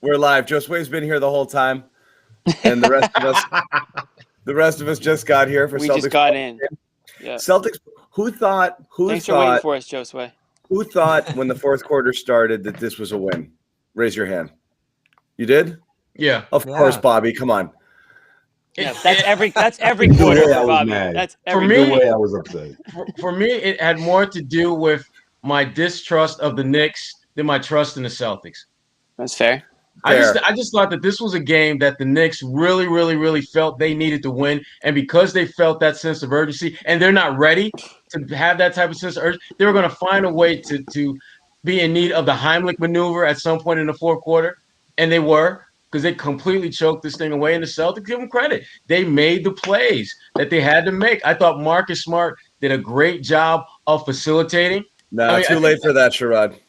We're live. Josue's been here the whole time, and the rest of us just got here for We Celtics. just got in. Yeah. Celtics. Thanks for waiting for us, Josue. Who thought when the fourth quarter started that this was a win? Raise your hand. You did? Yeah. Of course, Bobby. Come on. Yeah, that's every quarter for Bobby. That's every the way I was upset. For me, it had more to do with my distrust of the Knicks than my trust in the Celtics. That's fair. I just thought that this was a game that the Knicks really, really, really felt they needed to win. And because they felt that sense of urgency and they're not ready to have that type of sense of urgency, they were going to find a way to be in need of the Heimlich maneuver at some point in the fourth quarter. And they were, because they completely choked this thing away. And the Celtics, give them credit. They made the plays that they had to make. I thought Marcus Smart did a great job of facilitating. Too late for that, Sherrod.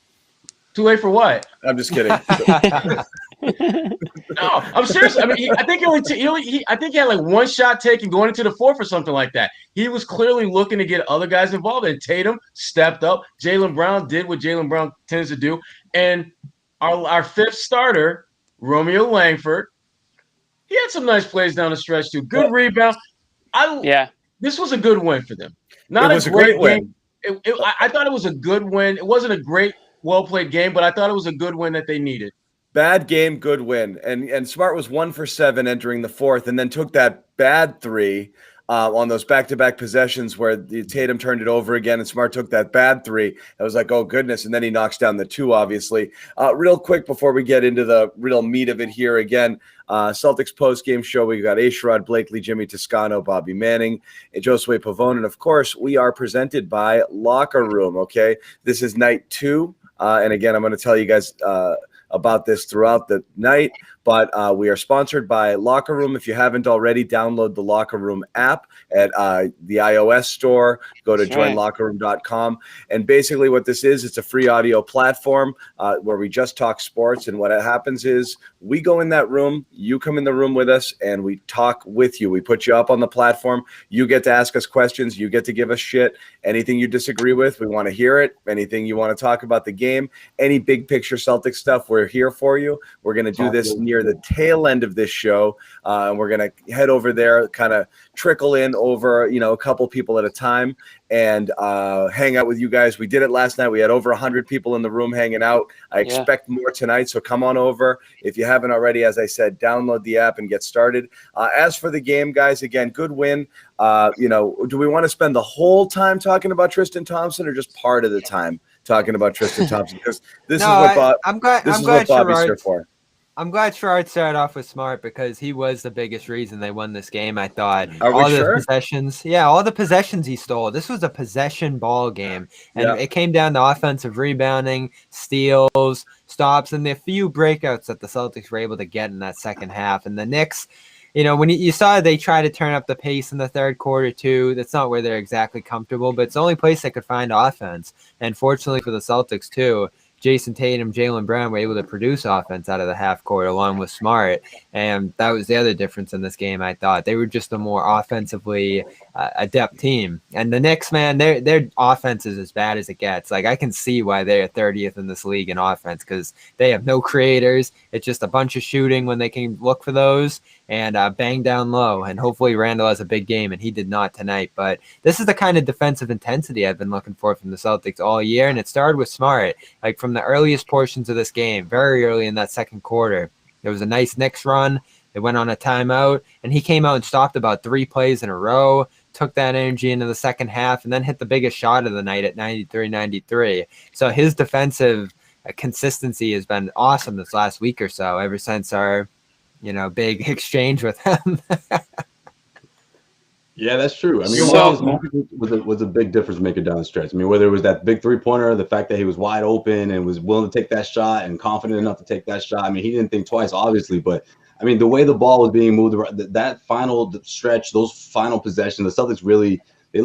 Too late for what? I'm just kidding. No, I'm serious. I mean, I think he had like one shot taken going into the fourth or something like that. He was clearly looking to get other guys involved. And Tatum stepped up. Jaylen Brown did what Jaylen Brown tends to do. And our fifth starter, Romeo Langford, he had some nice plays down the stretch too. Good rebound. This was a good win for them. Not a great win. I thought it was a good win. It wasn't a great, well-played game, but I thought it was a good win that they needed. Bad game, good win. And Smart was 1 for 7 entering the fourth and then took that bad three on those back-to-back possessions where Tatum turned it over again and Smart took that bad three. I was like, oh, goodness. And then he knocks down the two, obviously. Real quick before we get into the real meat of it here again, Celtics post-game show. We got Sherrod Blakely, Jimmy Toscano, Bobby Manning, and Josue Pavone. And, of course, we are presented by Locker Room, okay? This is night 2. And, again, I'm going to tell you guys about this throughout the night, but we are sponsored by Locker Room. If you haven't already, download the Locker Room app at the iOS store. Go to joinlockerroom.com. And basically what this is, it's a free audio platform where we just talk sports. And what happens is we go in that room, you come in the room with us, and we talk with you. We put you up on the platform. You get to ask us questions. You get to give us shit. Anything you disagree with, we want to hear it. Anything you want to talk about the game, any big picture Celtics stuff, we're here for you. We're going to do this near the tail end of this show. And we're going to head over there, kind of trickle in over, a couple people at a time and hang out with you guys. We did it last night. We had over 100 people in the room hanging out. I expect more tonight, so come on over. If you haven't already, as I said, download the app and get started. As for the game, guys, again, good win. Do we want to spend the whole time talking about Tristan Thompson or just part of the time talking about Tristan Thompson? Because this is what Bobby's here for. I'm glad Sherrod started off with Smart because he was the biggest reason they won this game, I thought. All the possessions he stole. This was a possession ball game. And it came down to offensive rebounding, steals, stops, and the few breakouts that the Celtics were able to get in that second half. And the Knicks, when you saw they try to turn up the pace in the third quarter too, that's not where they're exactly comfortable, but it's the only place they could find offense. And fortunately for the Celtics too, Jayson Tatum, Jaylen Brown were able to produce offense out of the half court along with Smart. And that was the other difference in this game, I thought. They were just a more offensively adept team. And the Knicks, man, their offense is as bad as it gets. Like, I can see why they're 30th in this league in offense because they have no creators. It's just a bunch of shooting when they can look for those and bang down low. And hopefully Randle has a big game, and he did not tonight. But this is the kind of defensive intensity I've been looking for from the Celtics all year, and it started with Smart. Like, from the earliest portions of this game, very early in that second quarter, there was a nice Knicks run. They went on a timeout, and he came out and stopped about 3 plays in a row, took that energy into the second half, and then hit the biggest shot of the night at 93-93. So his defensive consistency has been awesome this last week or so, ever since our big exchange with him. Yeah, that's true. I mean, was a big difference maker down the stretch. I mean, whether it was that big 3-pointer, the fact that he was wide open and was willing to take that shot and confident enough to take that shot. I mean, he didn't think twice, obviously, but I mean, the way the ball was being moved around, that final stretch, those final possessions, the Celtics really, they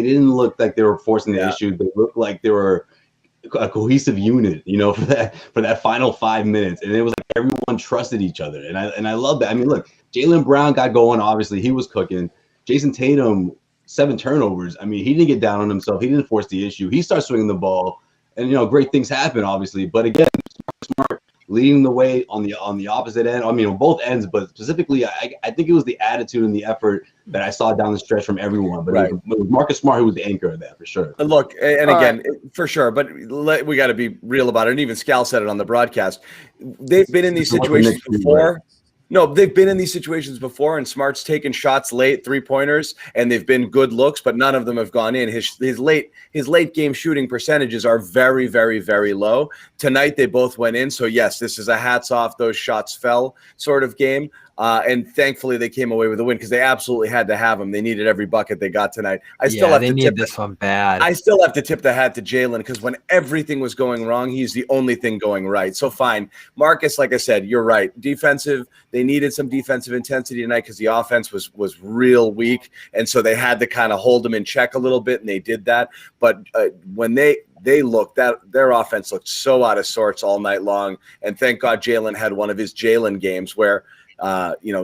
didn't look like they were forcing the issue. They looked like they were a cohesive unit, for that final 5 minutes. And it was like everyone trusted each other. And I love that. I mean, look, Jaylen Brown got going. Obviously, he was cooking. Jayson Tatum, 7 turnovers. I mean, he didn't get down on himself. He didn't force the issue. He starts swinging the ball, and great things happen, obviously. But again, Smart leading the way on the opposite end. I mean, on both ends, but specifically, I think it was the attitude and the effort that I saw down the stretch from everyone. But it was Marcus Smart who was the anchor of that for sure. Look, and again, for sure, but we got to be real about it. And even Scal said it on the broadcast. They've been in these situations before. No, they've been in these situations before, and Smart's taken shots late, 3-pointers, and they've been good looks, but none of them have gone in. His late game shooting percentages are very, very, very low. Tonight they both went in, so yes, this is a hats off, those shots fell sort of game. And thankfully they came away with a win because they absolutely had to have them. They needed every bucket they got tonight. I still have to tip this one bad. I still have to tip the hat to Jaylen because when everything was going wrong, he's the only thing going right. So fine. Marcus, like I said, you're right. Defensive, they needed some defensive intensity tonight because the offense was real weak. And so they had to kind of hold them in check a little bit, and they did that. But when they looked, their offense looked so out of sorts all night long. And thank God Jaylen had one of his Jaylen games where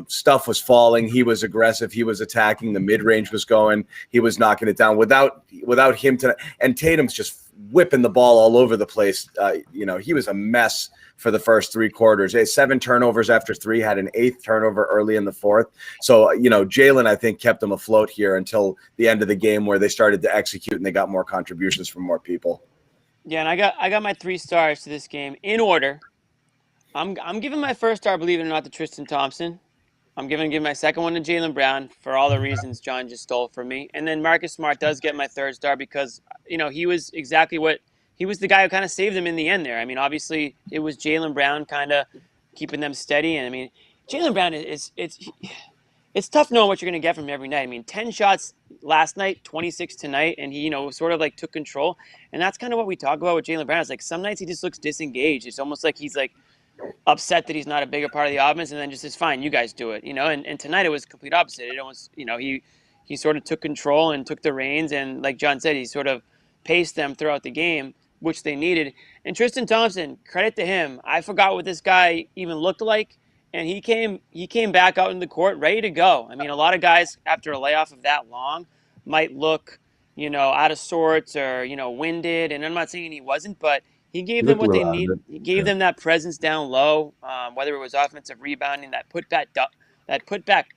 stuff was falling. He was aggressive. He was attacking. The mid-range was going. He was knocking it down without him tonight. And Tatum's just whipping the ball all over the place. He was a mess for the first 3 quarters. 7 turnovers after 3, had an 8th turnover early in the 4th. So, Jaylen, I think, kept them afloat here until the end of the game where they started to execute and they got more contributions from more people. Yeah, and I got my 3 stars to this game in order. I'm giving my first star, believe it or not, to Tristan Thompson. I'm giving my second one to Jaylen Brown for all the reasons John just stole from me. And then Marcus Smart does get my 3rd star because, he was he was the guy who kind of saved them in the end there. I mean, obviously it was Jaylen Brown kind of keeping them steady. And I mean, Jaylen Brown it's tough knowing what you're going to get from him every night. I mean, 10 shots last night, 26 tonight, and he, sort of like took control. And that's kind of what we talk about with Jaylen Brown. It's like some nights he just looks disengaged. It's almost like he's like upset that he's not a bigger part of the offense, and then just, it's fine, you guys do it, and tonight it was complete opposite. It almost, he sort of took control and took the reins, and like John said, he sort of paced them throughout the game, which they needed. And Tristan Thompson, credit to him. I forgot what this guy even looked like, and he came back out in the court ready to go. I mean, a lot of guys after a layoff of that long might look, out of sorts or, winded, and I'm not saying he wasn't, but he gave them what they need. He gave them that presence down low, whether it was offensive rebounding, that putback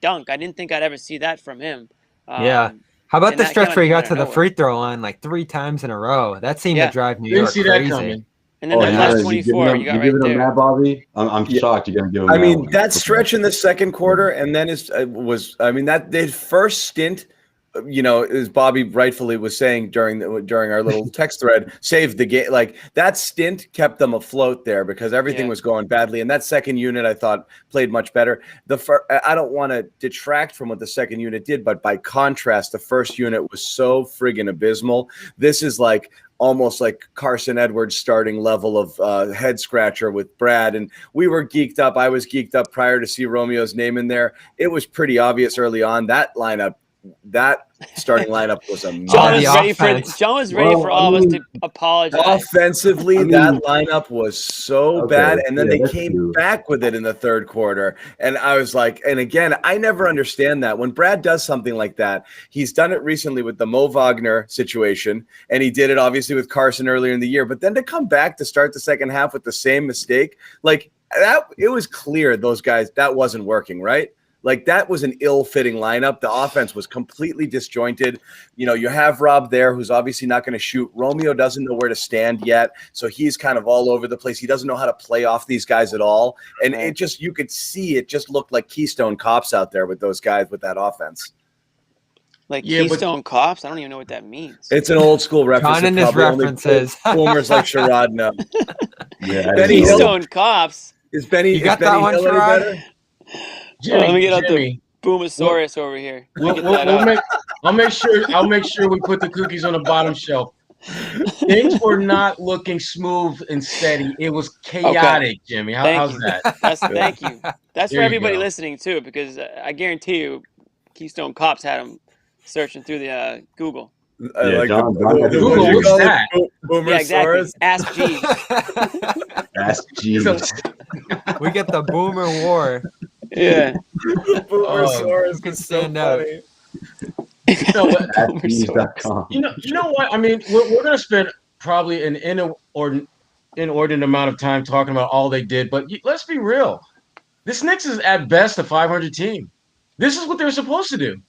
dunk. I didn't think I'd ever see that from him. How about the stretch where he got to the free throw line like 3 times in a row? That seemed to drive New York crazy. And then that last 24, you got right there. That, Bobby? I'm shocked you're going to give him I mean, that stretch in the second quarter, and then that first stint, as Bobby rightfully was saying during our little text thread, saved the game. Like that stint kept them afloat there because everything was going badly. And that second unit, I thought, played much better. I don't want to detract from what the second unit did, but by contrast, the first unit was so friggin' abysmal. This is like almost like Carson Edwards starting level of head scratcher with Brad. And we were geeked up. I was geeked up prior to see Romeo's name in there. It was pretty obvious early on that starting lineup was amazing. John was ready for all of us to apologize. Offensively, that lineup was so bad, and then they came back with it in the third quarter. And I was like, and again, I never understand that. When Brad does something like that, he's done it recently with the Mo Wagner situation, and he did it obviously with Carson earlier in the year. But then to come back to start the second half with the same mistake, like that, it was clear those guys, that wasn't working, right? Like that was an ill-fitting lineup. The offense was completely disjointed. You have Rob there, who's obviously not going to shoot. Romeo doesn't know where to stand yet, so he's kind of all over the place. He doesn't know how to play off these guys at all. And you could see it just looked like Keystone Cops out there with those guys with that offense. Like Keystone Cops? I don't even know what that means. It's an old school reference. John and his references. Boomers like Sherrod know. Keystone Cops. Is Benny? You got Benny that one, Hill any Sherrod? better? Let me get out the Boomosaurus over here. I'll make sure we put the cookies on the bottom shelf. Things were not looking smooth and steady. It was chaotic, Jimmy. How's that? Thank you. That's for everybody listening too, because I guarantee you, Keystone Cops had them searching through the Google. Google, what's that? Yeah, exactly. Ask G. Ask G. We get the Boomer War. Yeah. Boomersaurus can stand out. You know what? I mean, we're going to spend probably an inordinate amount of time talking about all they did, but let's be real. This Knicks is at best a 500 team. This is what they're supposed to do.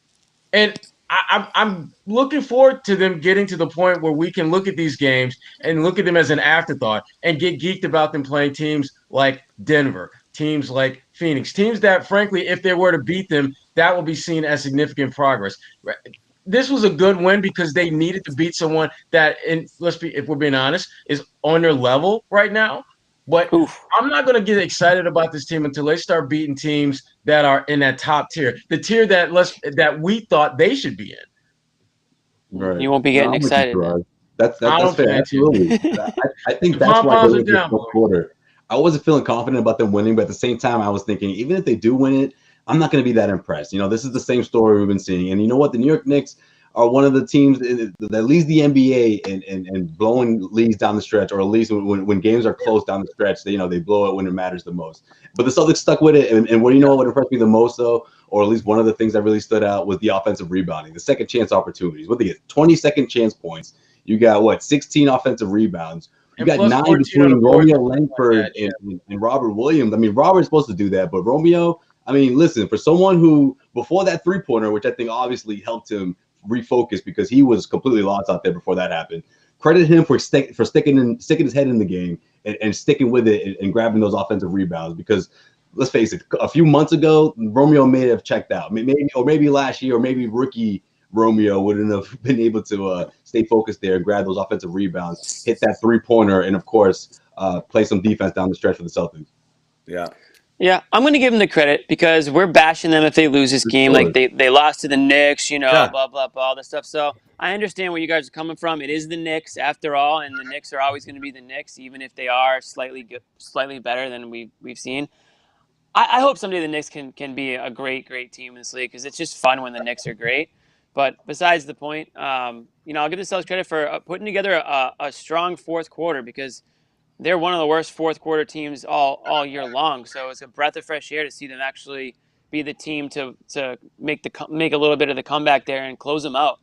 And I'm looking forward to them getting to the point where we can look at these games and look at them as an afterthought and get geeked about them playing teams like Denver, teams like Phoenix, teams that, frankly, if they were to beat them, that will be seen as significant progress. This was a good win because they needed to beat someone that, if we're being honest, is on their level right now. But I'm not going to get excited about this team until they start beating teams that are in that top tier, the tier that we thought they should be in. Right. You won't be getting excited. That's fair. Absolutely. I think that's why going into the fourth quarter, I wasn't feeling confident about them winning, but at the same time, I was thinking, even if they do win it, I'm not going to be that impressed. This is the same story we've been seeing. And you know what? The New York Knicks are one of the teams that leads the NBA and blowing leads down the stretch, or at least when games are close down the stretch, they blow it when it matters the most. But the Celtics stuck with it, and what impressed me the most, though, or at least one of the things that really stood out, was the offensive rebounding, the second chance opportunities. What they get, 20 second chance points. You got 16 offensive rebounds. You got 9 between Romeo Langford and Robert Williams. I mean, Robert's supposed to do that, but Romeo, I mean, listen, for someone who, before that three-pointer, which I think obviously helped him refocus because he was completely lost out there before that happened, credit him for sticking his head in the game and sticking with it and grabbing those offensive rebounds. Because let's face it, a few months ago, Romeo may have checked out. Maybe last year, or maybe rookie Romeo wouldn't have been able to stay focused there and grab those offensive rebounds, hit that three-pointer, and of course, play some defense down the stretch for the Celtics. Yeah, I'm going to give them the credit because we're bashing them if they lose this game. Like they lost to the Knicks, blah, blah, blah, all this stuff. So I understand where you guys are coming from. It is the Knicks after all, and the Knicks are always going to be the Knicks, even if they are slightly better than we've seen. I hope someday the Knicks can be a great team in this league because it's just fun when the Knicks are great. But besides the point, I'll give the Celtics credit for putting together a strong fourth quarter because they're one of the worst fourth quarter teams all year long. So it's a breath of fresh air to see them actually be the team to make a little bit of the comeback there and close them out.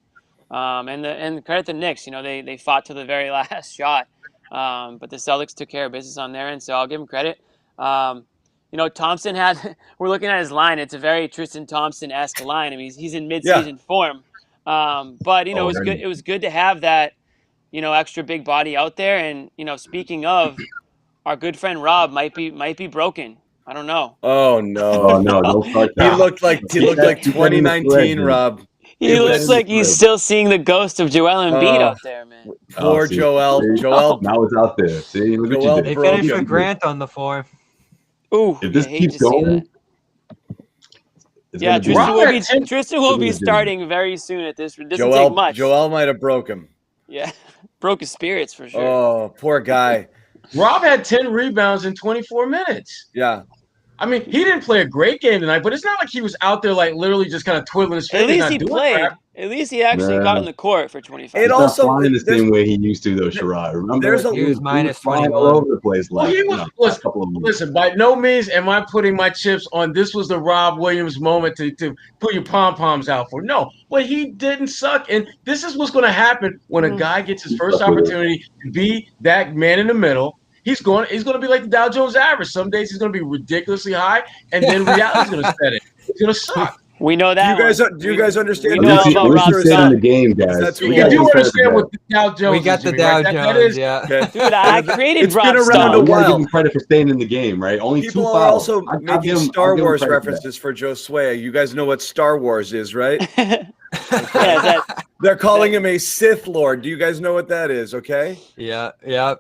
And credit the Knicks, they fought to the very last shot. But the Celtics took care of business on their end, so I'll give them credit. Thompson we're looking at his line. It's a very Tristan Thompson-esque line. I mean, he's in mid-season form. But it was good to have that, extra big body out there. And, speaking of, our good friend Rob might be broken. I don't know. Oh no. Oh no, don't start that. He looked like 2019 Rob. He looks like he's still seeing the ghost of Joel Embiid out there, man. Poor Joel. Now it's out there. See, look what you did. They finished with Grant on the floor. Ooh, if this keeps going, Tristan will be starting very soon at this. It doesn't take much. Joel might have broke him. Yeah, broke his spirits for sure. Oh, poor guy. Rob had 10 rebounds in 24 minutes. Yeah. I mean, he didn't play a great game tonight, but it's not like he was out there literally just kind of twiddling his fingers. At least he played. Crap. At least he actually got in the court for 25. It also flying the same way he used to, though, Sherrod. Remember, he was minus 21 all over the place. Listen, by no means am I putting my chips on this was the Rob Williams moment to put your pom-poms out for. No, but he didn't suck. And this is what's going to happen when a guy gets his first opportunity to be that man in the middle. He's going to be like the Dow Jones average. Some days he's going to be ridiculously high, and then reality's going to set it. He's going to suck. We know that. Do you guys understand? We know about Rob's in the game, guys. You do understand what the Dow Jones. We got the Dow Jones, yeah. Dude, I created Rob's. It's been around a while. Give him credit for staying in the game, right? Only people 2 are fouls. also making Star Wars references for Josue. You guys know what Star Wars is, right? They're calling him a Sith Lord. Do you guys know what that is? Okay. Yeah.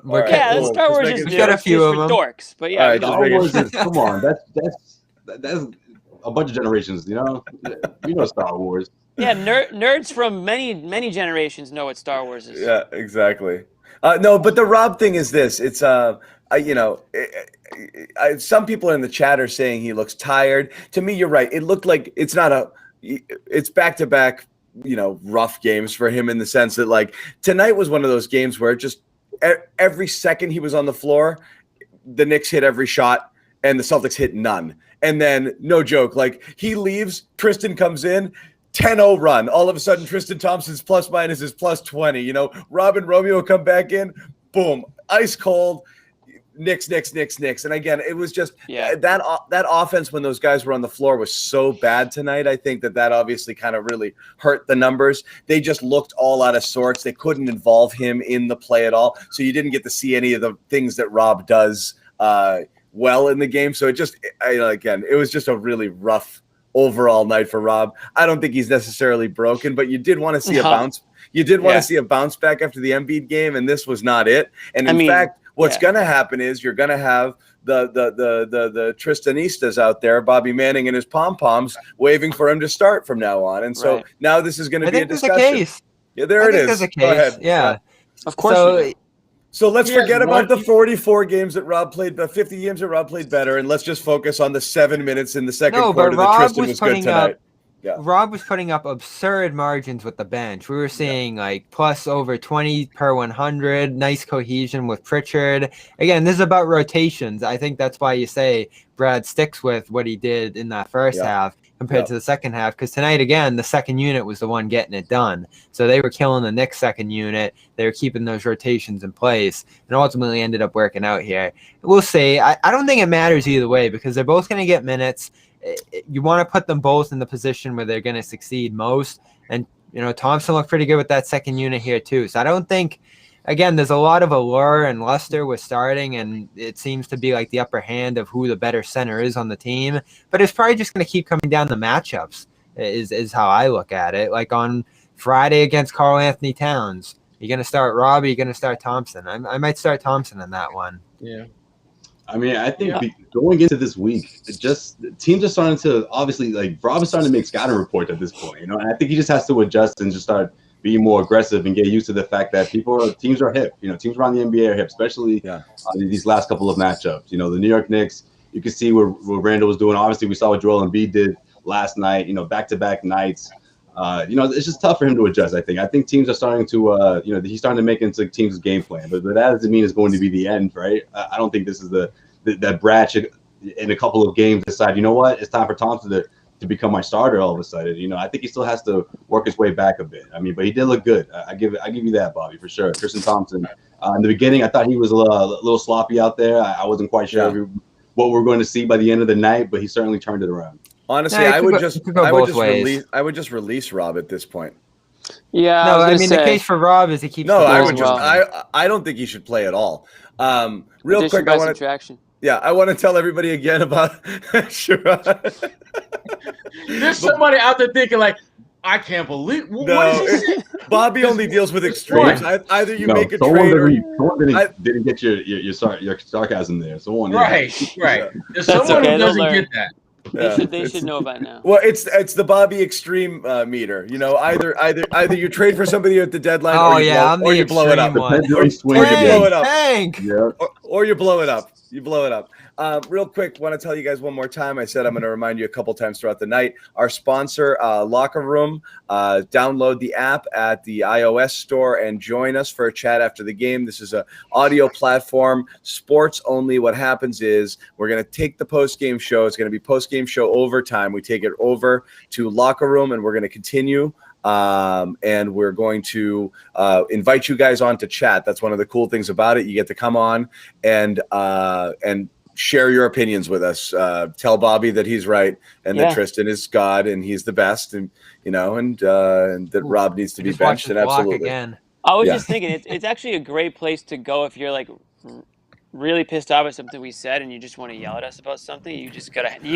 Cool. Star Wars is got a few of them. Dorks, but yeah. Star Wars is, come on, that's a bunch of generations. You know Star Wars. Yeah, nerds from many generations know what Star Wars is. Yeah, exactly. No, but the Rob thing is this. It's some people in the chat are saying he looks tired. To me, you're right. It looked like it's back-to-back, rough games for him in the sense that tonight was one of those games where just every second he was on the floor, the Knicks hit every shot and the Celtics hit none. And then, no joke, he leaves, Tristan comes in, 10-0 run. All of a sudden, Tristan Thompson's plus minus is plus 20. Rob and Romeo come back in, boom, ice cold. Knicks. And again, it was just that offense when those guys were on the floor was so bad tonight. I think that obviously kind of really hurt the numbers. They just looked all out of sorts. They couldn't involve him in the play at all. So you didn't get to see any of the things that Rob does well in the game. So it was just a really rough overall night for Rob. I don't think he's necessarily broken, but you did want to see a bounce. You did want to see a bounce back after the Embiid game, and this was not it. And in fact, what's going to happen is you're going to have the Tristanistas out there, Bobby Manning and his pom-poms, waving for him to start from now on. And so now this is going to be a discussion. There's a case. Yeah, there it is. There's a case. Go ahead. Yeah. Of course. So let's forget about the 44 games that Rob played, the 50 games that Rob played better, and let's just focus on the 7 minutes in the second quarter that Tristan was good tonight. Rob was putting up absurd margins with the bench. We were seeing like plus over 20 per 100, nice cohesion with Pritchard. Again, this is about rotations. I think that's why you say Brad sticks with what he did in that first half compared to the second half, because tonight, again, the second unit was the one getting it done. So they were killing the Knicks second unit. They were keeping those rotations in place and ultimately ended up working out here. We'll see. I don't think it matters either way because they're both going to get minutes. You want to put them both in the position where they're going to succeed most. And, Thompson looked pretty good with that second unit here too. So I don't think, again, there's a lot of allure and luster with starting, and it seems to be like the upper hand of who the better center is on the team. But it's probably just going to keep coming down the matchups is how I look at it. Like on Friday against Karl Anthony Towns, you're going to start Robbie, you're going to start Thompson. I might start Thompson in that one. Yeah. I mean, I think going into this week, teams are starting to obviously Rob is starting to make scouting reports at this point, and I think he just has to adjust and just start being more aggressive and get used to the fact that teams are hip. Teams around the NBA are hip, especially these last couple of matchups. The New York Knicks, you can see what Randle was doing. Obviously, we saw what Joel Embiid did last night. Back-to-back nights. It's just tough for him to adjust. I think teams are starting to, he's starting to make into teams' game plan. But that doesn't mean it's going to be the end, right? I don't think this is that Brad should, in a couple of games, decide, you know what, it's time for Thompson to become my starter all of a sudden. I think he still has to work his way back a bit. I mean, but he did look good. I give you that, Bobby, for sure. Tristan Thompson. In the beginning, I thought he was a little sloppy out there. I wasn't quite sure what we're going to see by the end of the night, but he certainly turned it around. Honestly, I would just release Rob at this point. Yeah. No, I mean the case for Rob is he keeps. No, I don't think he should play at all. Real quick, I want to tell everybody again about Sherrod. There's somebody out there thinking I can't believe what is he saying? Bobby only deals with extremes. Either you make a trade or someone didn't get your sarcasm there. Someone right. There's someone who doesn't get that. They should know by now. Well, it's the Bobby extreme meter. Either you trade for somebody at the deadline, or you blow it up. Or you blow it up. You blow it up. Real quick, want to tell you guys one more time. I said I'm going to remind you a couple times throughout the night. Our sponsor, Locker Room. Download the app at the iOS store and join us for a chat after the game. This is an audio platform, sports only. What happens is we're going to take the post-game show. It's going to be post-game show overtime. We take it over to Locker Room, and we're going to continue. And we're going to invite you guys on to chat. That's one of the cool things about it. You get to come on and share your opinions with us. Tell Bobby that he's right and that Tristan is God and he's the best, and that Rob needs to be benched. And absolutely. Again. I was just thinking it's actually a great place to go if you're really pissed off at something we said and you just want to yell at us about something. You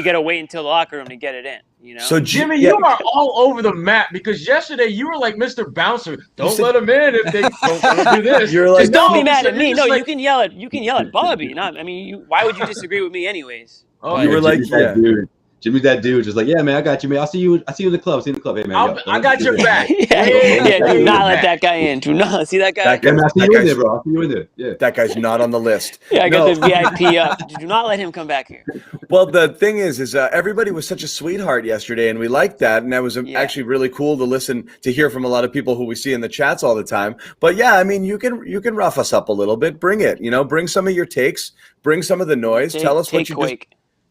gotta wait until the locker room to get it in. So Jimmy, you are all over the map because yesterday you were like Mr. Bouncer. Don't let them in if they don't want to do this. You're like, don't be mad at me. No, you can yell at Bobby. Why would you disagree with me anyways? Oh, you were like, dude. Jimmy's that dude, just yeah, man, I got you, man. I'll see you in the club. See you in the club, hey, man. I got your back. Do not let that guy in. Do not see that guy. I'll see you in there, bro. I'll see you in there. Yeah, that guy's not on the list. I got the VIP up. Do not let him come back here. Well, the thing is everybody was such a sweetheart yesterday, and we liked that, and that was actually really cool to hear from a lot of people who we see in the chats all the time. But yeah, I mean, you can rough us up a little bit. Bring it. Bring some of your takes. Bring some of the noise. Tell us what you just.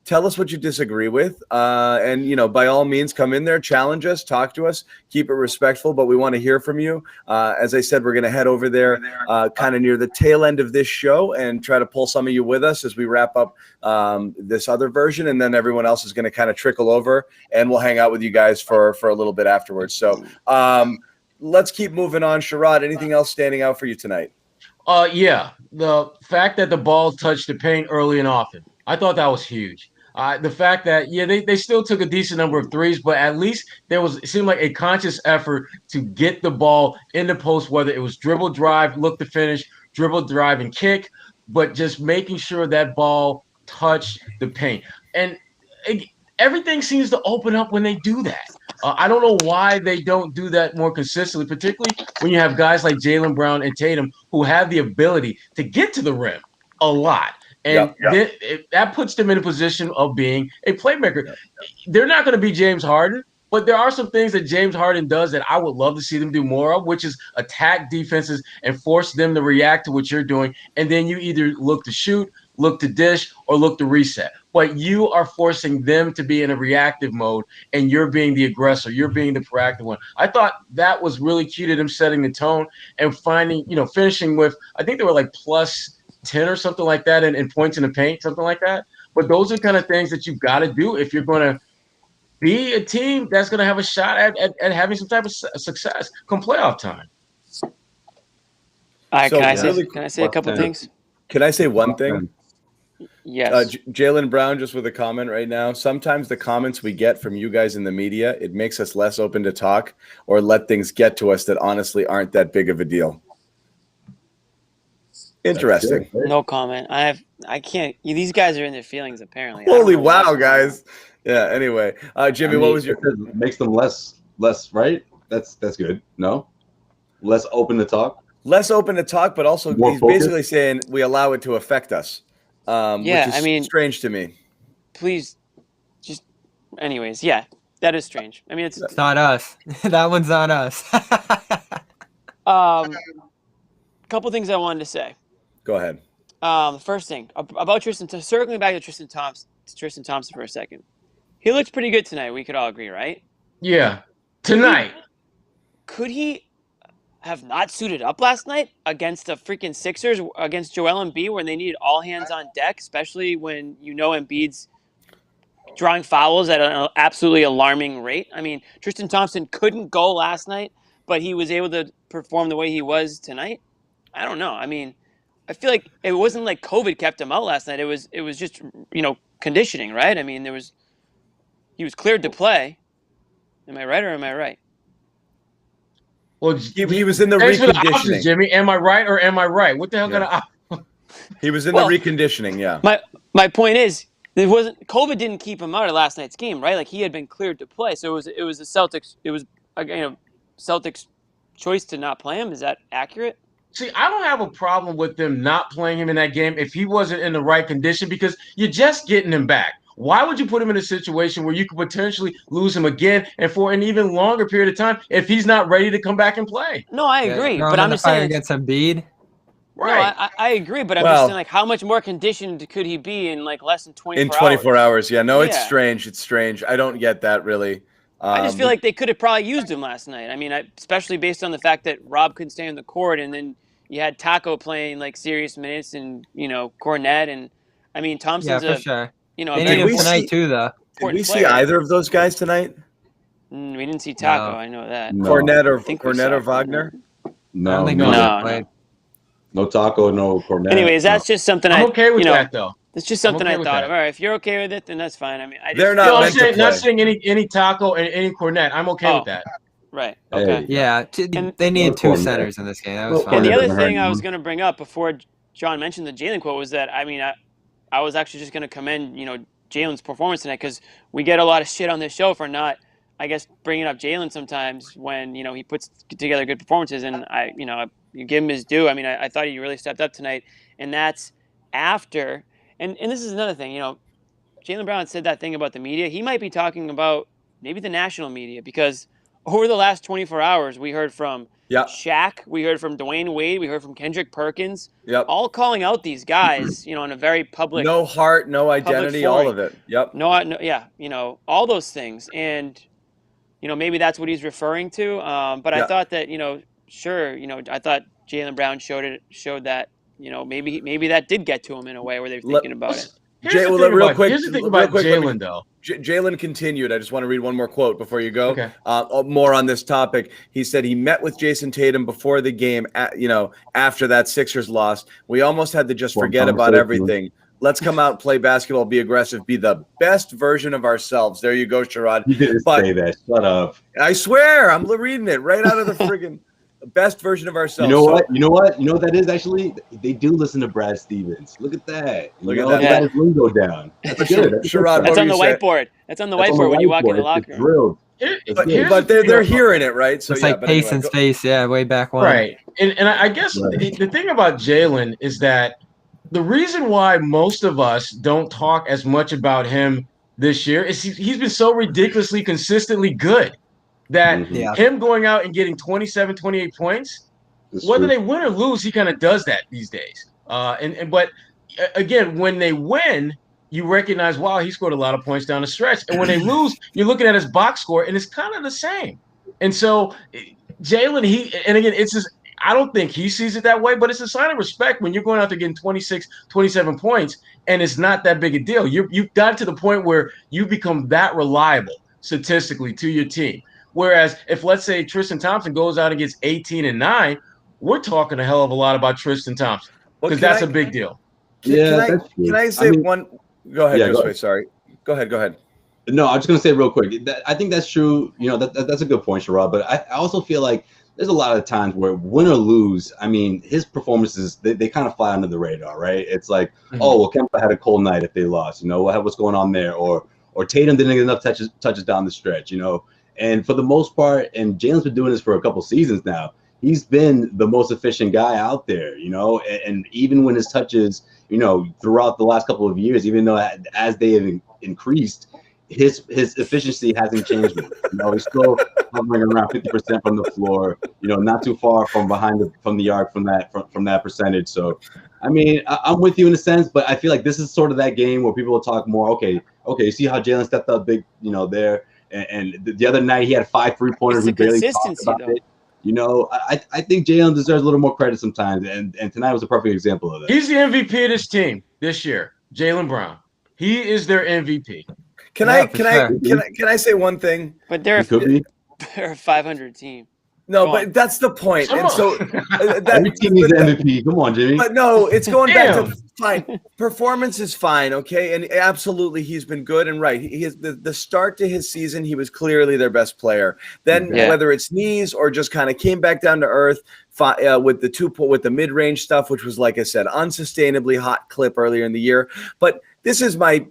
Tell us what you disagree with, and by all means, come in there, challenge us, talk to us, keep it respectful. But we want to hear from you. As I said, we're going to head over there, kind of near the tail end of this show, and try to pull some of you with us as we wrap up this other version, and then everyone else is going to kind of trickle over, and we'll hang out with you guys for a little bit afterwards. So let's keep moving on. Sherrod, anything else standing out for you tonight? Yeah, the fact that the ball touched the paint early and often, I thought that was huge. The fact that they still took a decent number of threes, but at least it seemed like a conscious effort to get the ball in the post, whether it was dribble, drive, look to finish, dribble, drive, and kick, but just making sure that ball touched the paint. And everything seems to open up when they do that. I don't know why they don't do that more consistently, particularly when you have guys like Jaylen Brown and Tatum who have the ability to get to the rim a lot. And that puts them in a position of being a playmaker. They're not going to be James Harden, but there are some things that James Harden does that I would love to see them do more of, which is attack defenses and force them to react to what you're doing. And then you either look to shoot, look to dish, or look to reset. But you are forcing them to be in a reactive mode, and you're being the aggressor. You're being the proactive one. I thought that was really key to them setting the tone and finishing with, I think they were like plus 10 or something like that in points in the paint, something like that. But those are kind of things that you've got to do if you're going to be a team that's going to have a shot at having some type of success come playoff time. All right, can I say a couple things? Can I say one thing? Yes. Jaylen Brown, just with a comment right now. Sometimes the comments we get from you guys in the media, it makes us less open to talk or let things get to us that honestly aren't that big of a deal. Interesting. No comment. I can't. These guys are in their feelings apparently. Holy wow, guys. Yeah. Anyway, Jimmy, what was your? Makes them less right. That's good. No, less open to talk. Less open to talk, but also More he's focused? basically saying we allow it to affect us. Which is strange to me. Please, just. Anyways, yeah, that is strange. I mean, it's not us. That one's not us. Couple things I wanted to say. Go ahead. First thing about Tristan, circling back to Tristan Thompson for a second. He looked pretty good tonight. We could all agree, right? Yeah. Tonight. Could he have not suited up last night against the freaking Sixers, against Joel Embiid, when they needed all hands on deck, especially when Embiid's drawing fouls at an absolutely alarming rate? I mean, Tristan Thompson couldn't go last night, but he was able to perform the way he was tonight. I don't know. I mean, I feel like it wasn't like COVID kept him out last night. It was just, conditioning, right? I mean, he was cleared to play. Am I right or am I right? Well, he was in the reconditioning. Jimmy, am I right or am I right? What the hell kind of? He was in the reconditioning. Yeah. My point is, COVID didn't keep him out of last night's game, right? Like he had been cleared to play, so it was the Celtics. It was Celtics' choice to not play him. Is that accurate? See, I don't have a problem with them not playing him in that game if he wasn't in the right condition, because you're just getting him back. Why would you put him in a situation where you could potentially lose him again and for an even longer period of time if he's not ready to come back and play? No, I agree, but I'm just saying against Embiid. Right. No, I agree, but I'm just saying, like, how much more conditioned could he be in like less than 24 hours? In 24 hours, yeah. No, it's strange. It's strange. I don't get that really. I just feel like they could have probably used him last night. I mean, especially based on the fact that Rob couldn't stay on the court, and then you had Taco playing like serious minutes, and Cornette, and I mean Thompson's for sure. They need him tonight too, though. Did we see either of those guys tonight? We didn't see Taco. No. I know that. No. Cornette or Wagner? No, no Taco, no Cornette. Anyways, that's just something I'm okay with that though. It's just something I thought of. All right, if you're okay with it, then that's fine. I mean, they're not. Not saying any Taco and any Cornette. I'm okay with that. Right. Okay. Yeah. They needed two centers in this game. That was fine. And the other thing I was going to bring up before John mentioned the Jaylen quote was that, I mean, I was actually just going to commend, Jaylen's performance tonight, because we get a lot of shit on this show for not, I guess, bringing up Jaylen sometimes when, he puts together good performances. And you give him his due. I mean, I thought he really stepped up tonight. And that's after, and this is another thing, Jaylen Brown said that thing about the media. He might be talking about maybe the national media, because over the last 24 hours, we heard from Yep. Shaq, we heard from Dwayne Wade, we heard from Kendrick Perkins, Yep. all calling out these guys, in a very public, No heart, no identity, all of it. Yep. no, yeah, all those things, and maybe that's what he's referring to. But I thought that sure, I thought Jaylen Brown showed that maybe that did get to him in a way where they're thinking about it. Here's the thing about Jaylen, though. Jaylen continued. I just want to read one more quote before you go. Okay. More on this topic. He said he met with Jayson Tatum before the game, after that Sixers loss. We almost had to just forget about everything. Let's come out, play basketball, be aggressive, be the best version of ourselves. There you go, Sherrod. You didn't say that. Shut up. I swear. I'm reading it right out of the friggin' best version of ourselves. You know what? You know what that is actually? They do listen to Brad Stevens. Look at that. Look at that. They got his lingo down. That's good. Sherrod, that's on the whiteboard. That's on the whiteboard when you walk in the locker room. But they're hearing it, right? So it's like pace and space, way back when. Right. And I guess the thing about Jaylen is that the reason why most of us don't talk as much about him this year is he's been so ridiculously consistently good that him going out and getting 27, 28 points, whether they win or lose, he kind of does that these days. But again, when they win, you recognize, wow, he scored a lot of points down the stretch. And when they lose, you're looking at his box score, and it's kind of the same. And so Jaylen, it's just, I don't think he sees it that way, but it's a sign of respect when you're going out there getting 26, 27 points, and it's not that big a deal. You've got to the point where you become that reliable statistically to your team. Whereas if, let's say, Tristan Thompson goes out and gets 18 and 9, we're talking a hell of a lot about Tristan Thompson because that's a big deal. Can I say one? Go ahead, Josue. Sorry. Go ahead. No, I'm just going to say real quick. I think that's true. That's a good point, Sherrod. But I also feel like there's a lot of times where win or lose, I mean, his performances, they kind of fly under the radar, right? It's like, Kemba had a cold night if they lost. What's going on there? Or Tatum didn't get enough touches down the stretch, And for the most part, and Jaylen's been doing this for a couple seasons now, he's been the most efficient guy out there, and even when his touches, throughout the last couple of years, even though as they have increased, his efficiency hasn't changed. He's still hovering around 50% from the floor, not too far from from the arc from that percentage. So, I mean, I'm with you in a sense, but I feel like this is sort of that game where people will talk more. Okay, you see how Jaylen stepped up big, there. And the other night he had 5 3-pointers. It's the consistency, though. I think Jaylen deserves a little more credit sometimes, and tonight was a perfect example of that. He's the MVP of this team this year, Jaylen Brown. He is their MVP. Can I say one thing? But they're a 500 team. No, but that's the point. And so every team is MVP. Come on, Jimmy. But no, it's going back to fine. Performance is fine, okay? And absolutely he's been good and right. He has the start to his season, he was clearly their best player. Then whether it's knees or just kind of came back down to earth with the mid-range stuff, which was, like I said, unsustainably hot clip earlier in the year. But this is my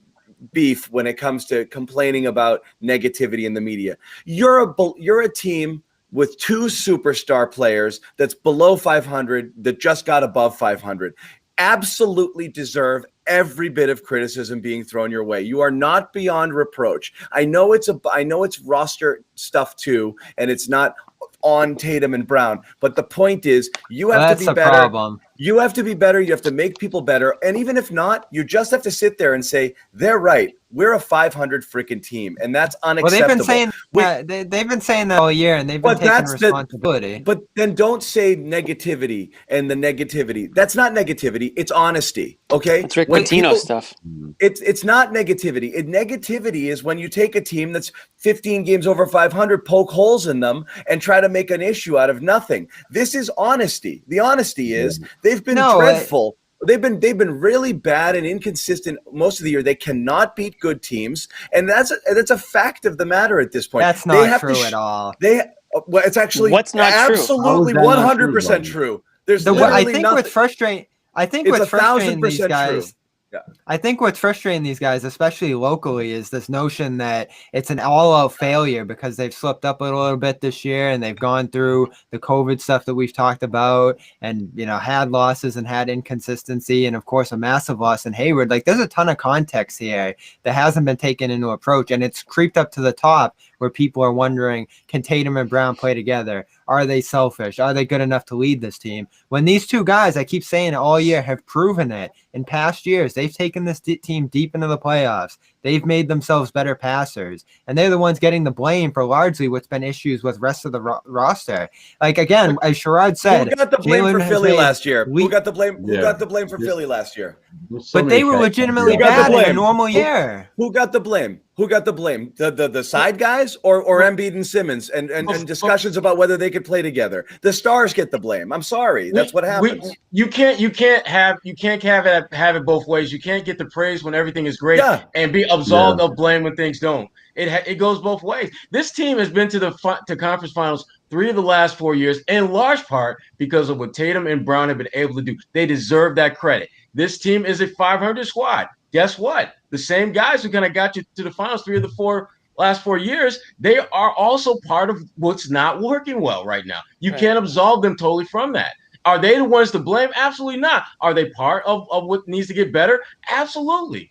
beef when it comes to complaining about negativity in the media. You're a team with 2 superstar players that's below 500 that just got above 500. Absolutely deserve every bit of criticism being thrown your way. You are not beyond reproach. I know it's roster stuff too, and it's not on Tatum and Brown, but the point is you have to be better. Problem. You have to be better. You have to make people better. And even if not, you just have to sit there and say, they're right. We're a 500 freaking team, and that's unacceptable. Well, they've been saying that all year, and they've been taking responsibility. But then don't say negativity and the negativity. That's not negativity. It's honesty, okay? It's Rick Pitino stuff. It's not negativity. Negativity is when you take a team that's 15 games over 500, poke holes in them, and try to make an issue out of nothing. This is honesty. The honesty is they've been dreadful. They've been really bad and inconsistent most of the year. They cannot beat good teams, and that's a fact of the matter at this point. That's not true at all. It's actually what's not absolutely 100% true. There's I think what's frustrating these guys. True. Yeah. I think what's frustrating these guys, especially locally, is this notion that it's an all-out failure because they've slipped up a little bit this year and they've gone through the COVID stuff that we've talked about and, had losses and had inconsistency and, of course, a massive loss in Hayward. Like, there's a ton of context here that hasn't been taken into approach, and it's creeped up to the top where people are wondering, can Tatum and Brown play together? Are they selfish? Are they good enough to lead this team? When these two guys, I keep saying it all year, have proven it in past years. They've taken this team deep into the playoffs. They've made themselves better passers, and they're the ones getting the blame for largely what's been issues with rest of the roster. Like, again, as Sherrod said, who got the blame for Philly last year? Who got the blame? Who got the blame for Philly last year? But they were legitimately bad in a normal year. Who got the blame? Who got the blame? The side guys or Embiid and Simmons and discussions about whether they could play together. The stars get the blame. I'm sorry. That's what happens. You can't have it both ways. You can't get the praise when everything is great and be absolved of blame when things don't. It goes both ways. This team has been to conference finals 3 of the last 4 years, in large part because of what Tatum and Brown have been able to do. They deserve that credit. This team is a 500 squad. Guess what? The same guys who kind of got you to the finals 3 of the last 4 years, they are also part of what's not working well right now. You can't absolve them totally from that. Are they the ones to blame? Absolutely not. Are they part of what needs to get better? Absolutely.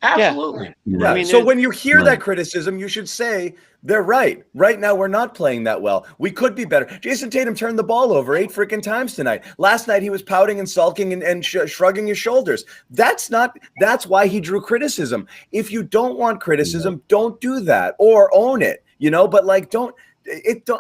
Absolutely. Yeah. I mean, so when you hear that criticism, you should say they're right. Right now, we're not playing that well. We could be better. Jayson Tatum turned the ball over 8 freaking times tonight. Last night, he was pouting and sulking and shrugging his shoulders. That's why he drew criticism. If you don't want criticism, don't do that or own it, but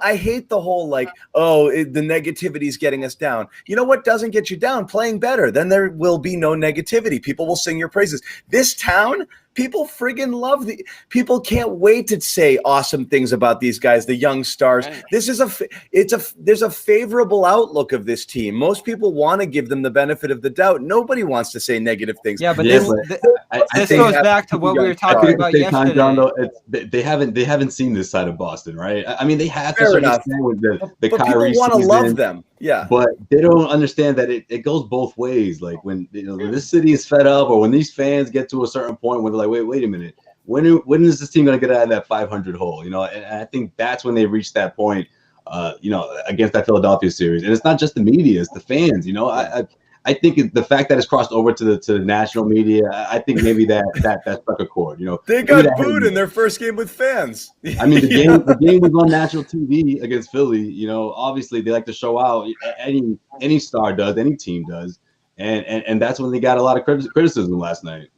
I hate the whole the negativity is getting us down. You know what doesn't get you down? Playing better. Then there will be no negativity. People will sing your praises. This town, people friggin' love people can't wait to say awesome things about these guys, the young stars. Right. There's a favorable outlook of this team. Most people want to give them the benefit of the doubt. Nobody wants to say negative things. Yeah, but this goes back to what we were talking about yesterday. John, though, they haven't seen this side of Boston, right? I mean, they have to understand with the but Kyrie people want to season, love them. Yeah, but they don't understand that it goes both ways. Like when this city is fed up, or when these fans get to a certain point where they're like, wait a minute, when is this team going to get out of that 500 hole? And I think that's when they reach that point. Against that Philadelphia series, and it's not just the media; it's the fans. I think the fact that it's crossed over to the national media, I think maybe that struck a chord. They got booed in their first game with fans. I mean, the game was on national TV against Philly. Obviously they like to show out. Any star does, any team does, and that's when they got a lot of criticism last night.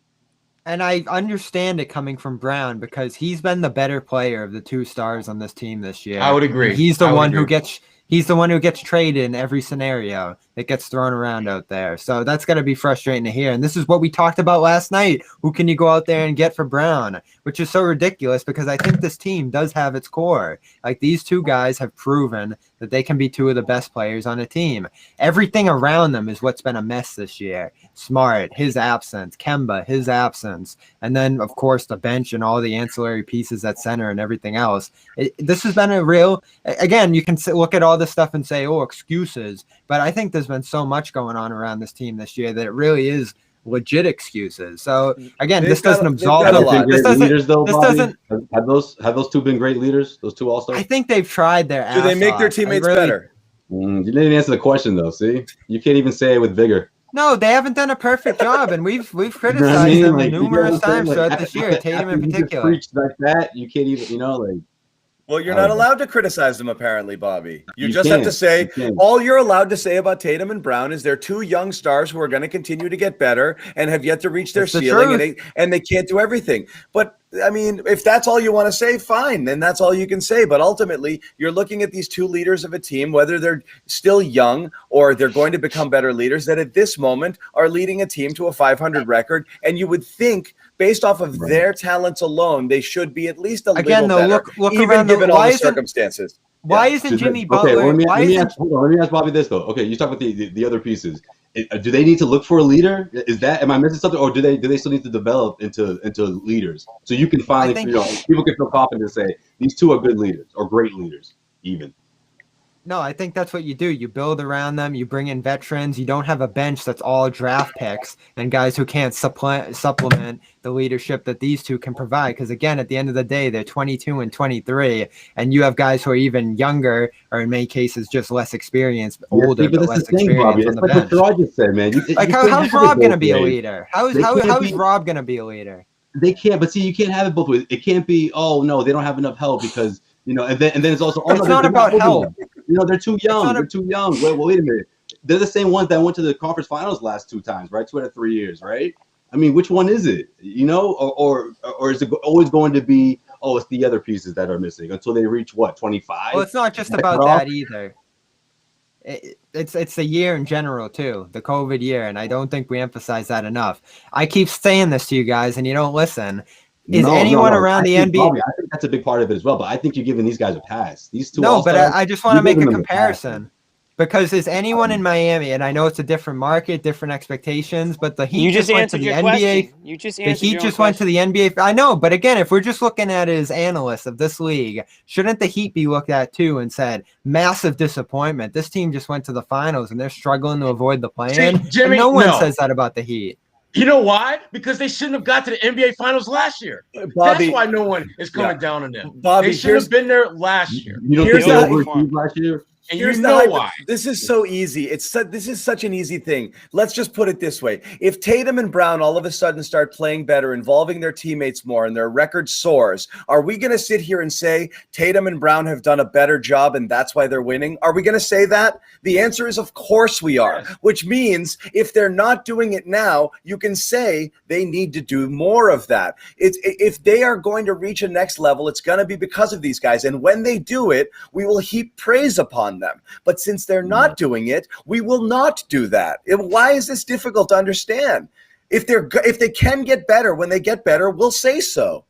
And I understand it coming from Brown because he's been the better player of the 2 stars on this team this year. I would agree. And he's the one who gets traded in every scenario that gets thrown around out there. So that's got to be frustrating to hear. And this is what we talked about last night. Who can you go out there and get for Brown? Which is so ridiculous because I think this team does have its core. Like, these 2 guys have proven that they can be 2 of the best players on a team. Everything around them is what's been a mess this year. Smart, his absence. Kemba, his absence. And then, of course, the bench and all the ancillary pieces at center and everything else. This has been a real – again, you can look at all this stuff and say, excuses. But I think there's been so much going on around this team this year that it really is legit excuses. So again, this doesn't absolve a lot. This doesn't. Have those 2 been great leaders? Those 2 all-stars. I think they've tried their ass off. Do they make their teammates better? You didn't answer the question though. See, you can't even say it with vigor. No, they haven't done a perfect job, and we've criticized them numerous times throughout this year. Tatum in particular. Preach like that, you can't even. Well, you're not allowed to criticize them, apparently, Bobby. You just have to say all you're allowed to say about Tatum and Brown is they're 2 young stars who are going to continue to get better and have yet to reach their ceiling, and they can't do everything. But I mean, if that's all you want to say, fine, then that's all you can say. But ultimately, you're looking at these 2 leaders of a team, whether they're still young or they're going to become better leaders, that at this moment are leading a team to a 500 record. And you would think, based off of their talents alone, they should be at least a little better, look even around given all the circumstances. Why isn't Jimmy Butler? Okay, let me ask Bobby this though. Okay, you talk about the other pieces. Do they need to look for a leader? Am I missing something, or do they still need to develop into leaders? So you can finally, people can feel confident to say these 2 are good leaders or great leaders, even. No, I think that's what you do. You build around them. You bring in veterans. You don't have a bench that's all draft picks and guys who can't supplement the leadership that these 2 can provide. Because, again, at the end of the day, they're 22 and 23, and you have guys who are even younger or, in many cases, just less experienced, older, but less experienced on the bench. What I just said, man. How's Rob going to be a leader? How is Rob going to be a leader? They can't, but see, you can't have it both ways. It can't be, oh no, they don't have enough help because and then it's also, oh no, it's not about help. They're too young. They're too young. Wait a minute. They're the same ones that went to the conference finals last 2 times, right? 2 out of 3 years, right? I mean, which one is it? Or is it always going to be, oh, it's the other pieces that are missing until they reach what, 25? Well, it's not just about that either. It's the year in general too, the COVID year, and I don't think we emphasize that enough. I keep saying this to you guys, and you don't listen. Is anyone around the NBA? Bobby, I think that's a big part of it as well. But I think you're giving these guys a pass. These two. No, but I just want to make a comparison. Because is anyone in Miami, and I know it's a different market, different expectations, but the Heat just went to the NBA. You just the Heat just went to the NBA. I know, but again, if we're just looking at it as analysts of this league, shouldn't the Heat be looked at too and said, massive disappointment? This team just went to the finals and they're struggling to avoid the play-in. Jimmy, no one says that about the Heat. You know why? Because they shouldn't have got to the NBA Finals last year. Bobby, that's why no one is coming down on them. Bobby, they should have been there last year. You don't think they overachieved last year? And you know why. This is so easy. This is such an easy thing. Let's just put it this way. If Tatum and Brown all of a sudden start playing better, involving their teammates more, and their record soars, are we going to sit here and say Tatum and Brown have done a better job and that's why they're winning? Are we going to say that? The answer is of course we are, which means if they're not doing it now, you can say they need to do more of that. If they are going to reach a next level, it's going to be because of these guys. And when they do it, we will heap praise upon them. But since they're not doing it, we will not do that. Why is this difficult to understand? If they can get better, when they get better, we'll say so.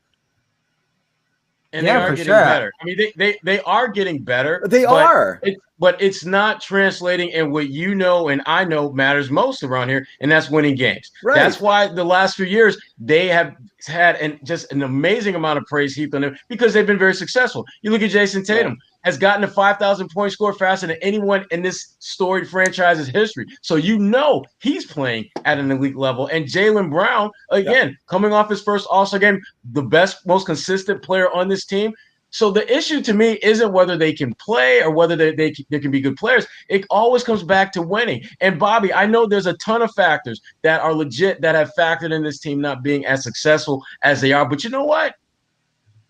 And they are getting better. I mean, they are getting better. They are. But it's not translating in what you know and I know matters most around here, and that's winning games. Right. That's why the last few years they have had just an amazing amount of praise heaped on them because they've been very successful. You look at Jayson Tatum. Has gotten a 5,000-point score faster than anyone in this storied franchise's history. So you know he's playing at an elite level. And Jaylen Brown, again, coming off his first All-Star game, the best, most consistent player on this team. So the issue to me isn't whether they can play or whether they can be good players. It always comes back to winning. And, Bobby, I know there's a ton of factors that are legit that have factored in this team not being as successful as they are. But you know what?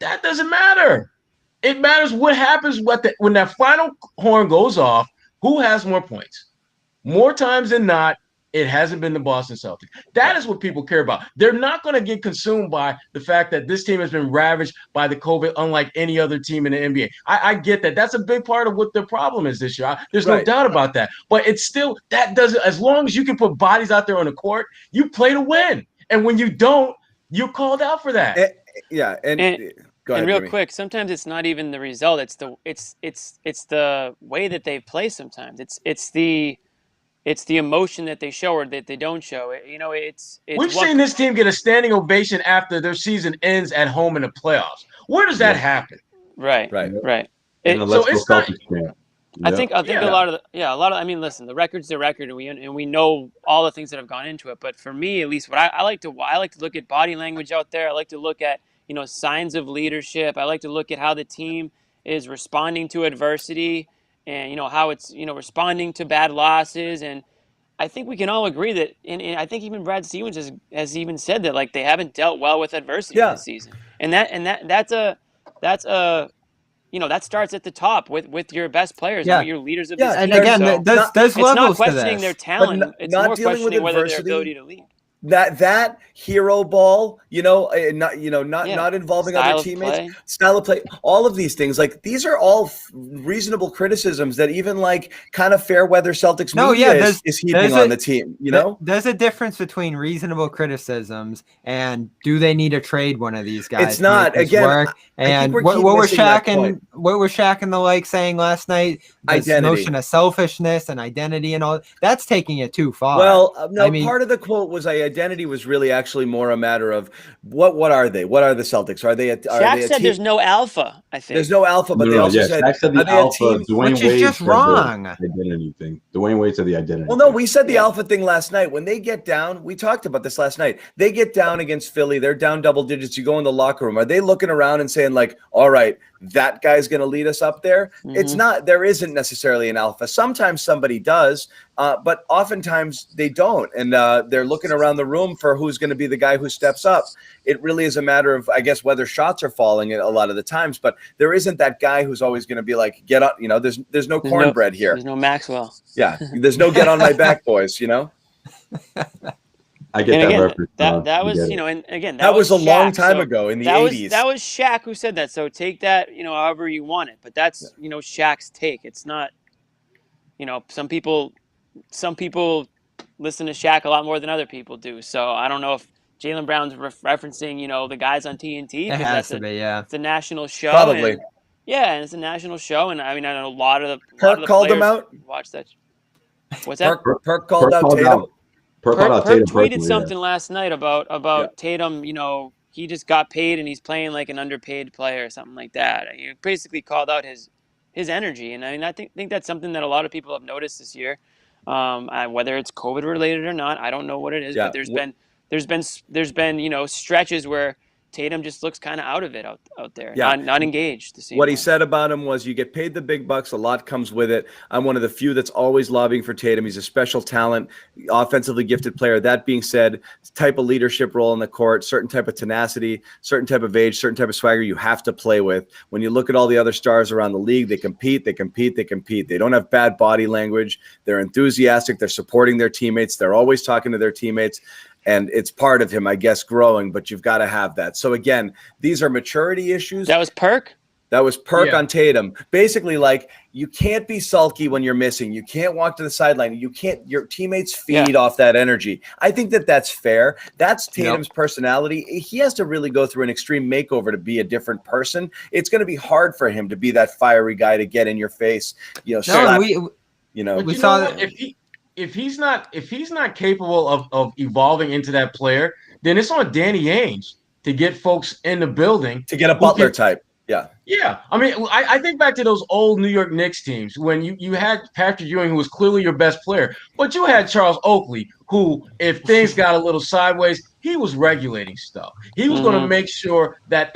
That doesn't matter. It matters what happens when that final horn goes off, who has more points. More times than not, it hasn't been the Boston Celtics. That is what people care about. They're not going to get consumed by the fact that this team has been ravaged by the COVID, unlike any other team in the NBA. I get that. That's a big part of what the problem is this year. There's no doubt about that. But it's still, that doesn't, as long as you can put bodies out there on the court, you play to win. And when you don't, you're called out for that. Go ahead, and real Jimmy. quick, sometimes it's not even the result. It's the way that they play. Sometimes it's the emotion that they show or that they don't show. We've seen this team get a standing ovation after their season ends at home in the playoffs. Where does that happen? Right. So it's not. I think a lot of I mean, listen, the record's the record, and we know all the things that have gone into it. But for me, at least, what I like to look at body language out there. I like to look at signs of leadership. I like to look at how the team is responding to adversity and, how it's, responding to bad losses. And I think we can all agree that, and I think even Brad Stevens has even said that, like, they haven't dealt well with adversity this season. And that starts at the top with your best players, your leaders of this team. And again, there's it's levels not to questioning this. their talent. It's more questioning whether their ability to lead. That hero ball, not involving Style other teammates, play. Style of play, all of these things, like these are all reasonable criticisms that even like kind of fair weather Celtics media is heaping on the team. There's a difference between reasonable criticisms and do they need to trade one of these guys? It's not again. And what were Shaq and the like saying last night? This notion of selfishness and identity and all that's taking it too far. Well, no, part of the quote was identity was really actually more a matter of what are they? What are the Celtics? Are they? Shaq said there's no alpha. I think there's no alpha, but they also said Shaq said the alpha. Which is just wrong. Identity thing. Dwayne Wade said the identity. Well, no, we said the alpha thing last night. When they get down, we talked about this last night. They get down against Philly. They're down double digits. You go in the locker room. Are they looking around and saying like, "All right, that guy's going to lead us up there. It's not. There isn't necessarily an alpha. Sometimes somebody does, but oftentimes they don't, and they're looking around the room for who's going to be the guy who steps up. It really is a matter of, I guess, whether shots are falling a lot of the times, but there isn't that guy who's always going to be like, get up. There's no cornbread here. There's no Maxwell. Yeah, there's no get on my back, boys. I get that reference. That was, and again, that was a Shaq, long time ago in the 80s. That was Shaq who said that. So take that, however you want it. But that's, Shaq's take. It's not, some people listen to Shaq a lot more than other people do. So I don't know if Jaylen Brown's referencing, the guys on TNT. It has to be, yeah. It's a national show. Probably. And it's a national show. And I know a lot of the Perk called him out. Watch that. What's that? Perk called out Tatum. Perk tweeted something last night about Tatum. He just got paid and he's playing like an underpaid player or something like that. He basically called out his energy, and I think that's something that a lot of people have noticed this year. Whether it's COVID related or not, I don't know what it is, but there's been stretches where Tatum just looks kind of out of it out there, not engaged. What he said about him was, you get paid the big bucks, a lot comes with it. I'm one of the few that's always lobbying for Tatum. He's a special talent, offensively gifted player. That being said, type of leadership role in the court, certain type of tenacity, certain type of age, certain type of swagger you have to play with. When you look at all the other stars around the league, they compete. They don't have bad body language. They're enthusiastic. They're supporting their teammates. They're always talking to their teammates. And it's part of him, I guess, growing, but you've got to have that. So again, these are maturity issues. That was Perk? That was Perk on Tatum. Basically, like, you can't be sulky when you're missing. You can't walk to the sideline. Your teammates feed off that energy. I think that's fair. That's Tatum's personality. He has to really go through an extreme makeover to be a different person. It's going to be hard for him to be that fiery guy to get in your face. We saw that. If he's not capable of evolving into that player, then it's on Danny Ainge to get folks in the building, to get a Butler type. Yeah. I mean, I think back to those old New York Knicks teams when you had Patrick Ewing, who was clearly your best player, but you had Charles Oakley, who, if things got a little sideways, he was regulating stuff. He was going to make sure that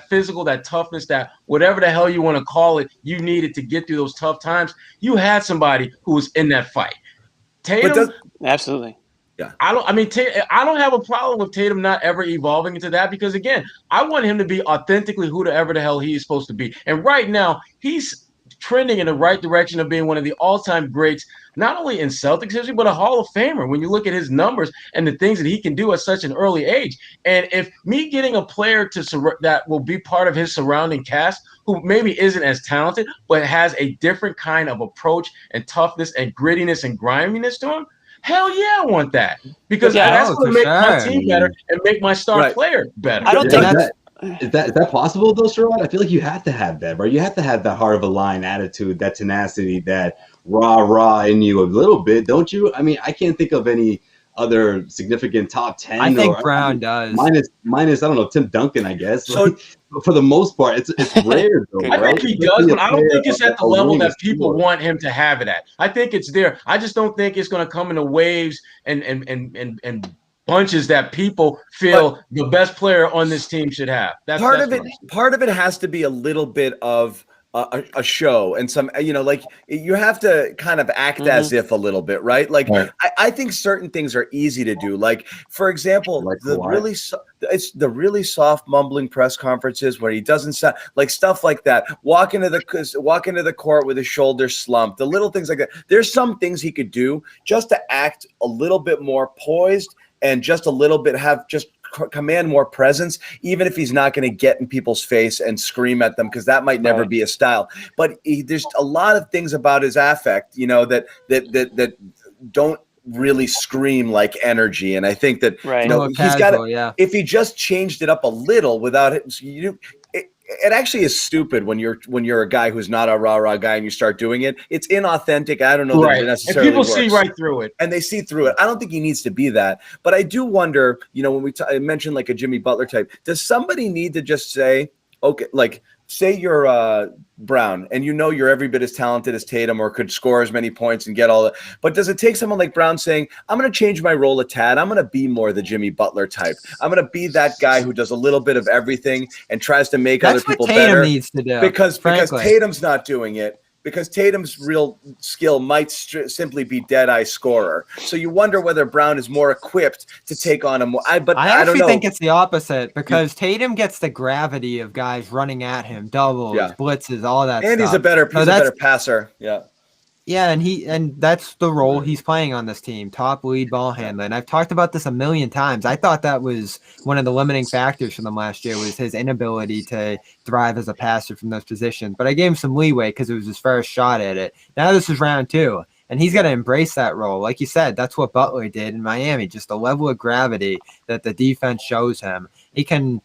physical, that toughness, that whatever the hell you want to call it, you needed to get through those tough times. You had somebody who was in that fight. Tatum, absolutely. Yeah. I don't have a problem with Tatum not ever evolving into that, because again, I want him to be authentically whoever the hell he is supposed to be. And right now, he's trending in the right direction of being one of the all-time greats, not only in Celtics history, but a Hall of Famer when you look at his numbers and the things that he can do at such an early age. And if me getting a player that will be part of his surrounding cast, who maybe isn't as talented, but has a different kind of approach and toughness and grittiness and griminess to him, hell yeah, I want that. Because that's going to make my team better and make my star player better. I don't think Is that possible though, Sherrod? I feel like you have to have that, right? You have to have that heart of a lion attitude, that tenacity, that rah in you a little bit, don't you? I mean, I can't think of any other significant top 10. I think Brown does. Minus, I don't know, Tim Duncan, I guess. So for the most part, it's rare. Though, I think he does, but I don't think it's at the level that people want him to have it at. I think it's there. I just don't think it's going to come in the waves and bunches that people feel the best player on this team should have. Part of it has to be a little bit of a show and some, like you have to kind of act as if a little bit, right? Like I think certain things are easy to do. Like, for example, it's the really soft mumbling press conferences where he doesn't sound like stuff like that. Walk into the court with his shoulders slumped, the little things like that. There's some things he could do just to act a little bit more poised and just a little bit command more presence, even if he's not going to get in people's face and scream at them, because that might never be a style. But there's a lot of things about his affect, that don't really scream like energy. And I think that he's got if he just changed it up a little without it, it actually is stupid when you're a guy who's not a rah guy and you start doing it. It's inauthentic. I don't know that it necessarily and people works. See right through it. And they see through it. I don't think he needs to be that. But I do wonder, when I mentioned like a Jimmy Butler type, does somebody need to just say, okay, like say you're Brown and you know you're every bit as talented as Tatum or could score as many points and get all that, but does it take someone like Brown saying, I'm going to change my role a tad, I'm going to be more the Jimmy Butler type, I'm going to be that guy who does a little bit of everything and tries to make other people Tatum better? Needs to do, because frankly. Tatum's not doing it. Because Tatum's real skill might simply be dead-eye scorer. So you wonder whether Brown is more equipped to take on him. I actually don't know. think it's the opposite because Tatum gets the gravity of guys running at him, doubles, blitzes, all that stuff. And he's a better passer. Yeah. Yeah, and that's the role he's playing on this team, top lead ball handler. And I've talked about this a million times. I thought that was one of the limiting factors for them last year was his inability to thrive as a passer from those positions. But I gave him some leeway because it was his first shot at it. Now this is round 2, and he's got to embrace that role. Like you said, that's what Butler did in Miami, just the level of gravity that the defense shows him. He can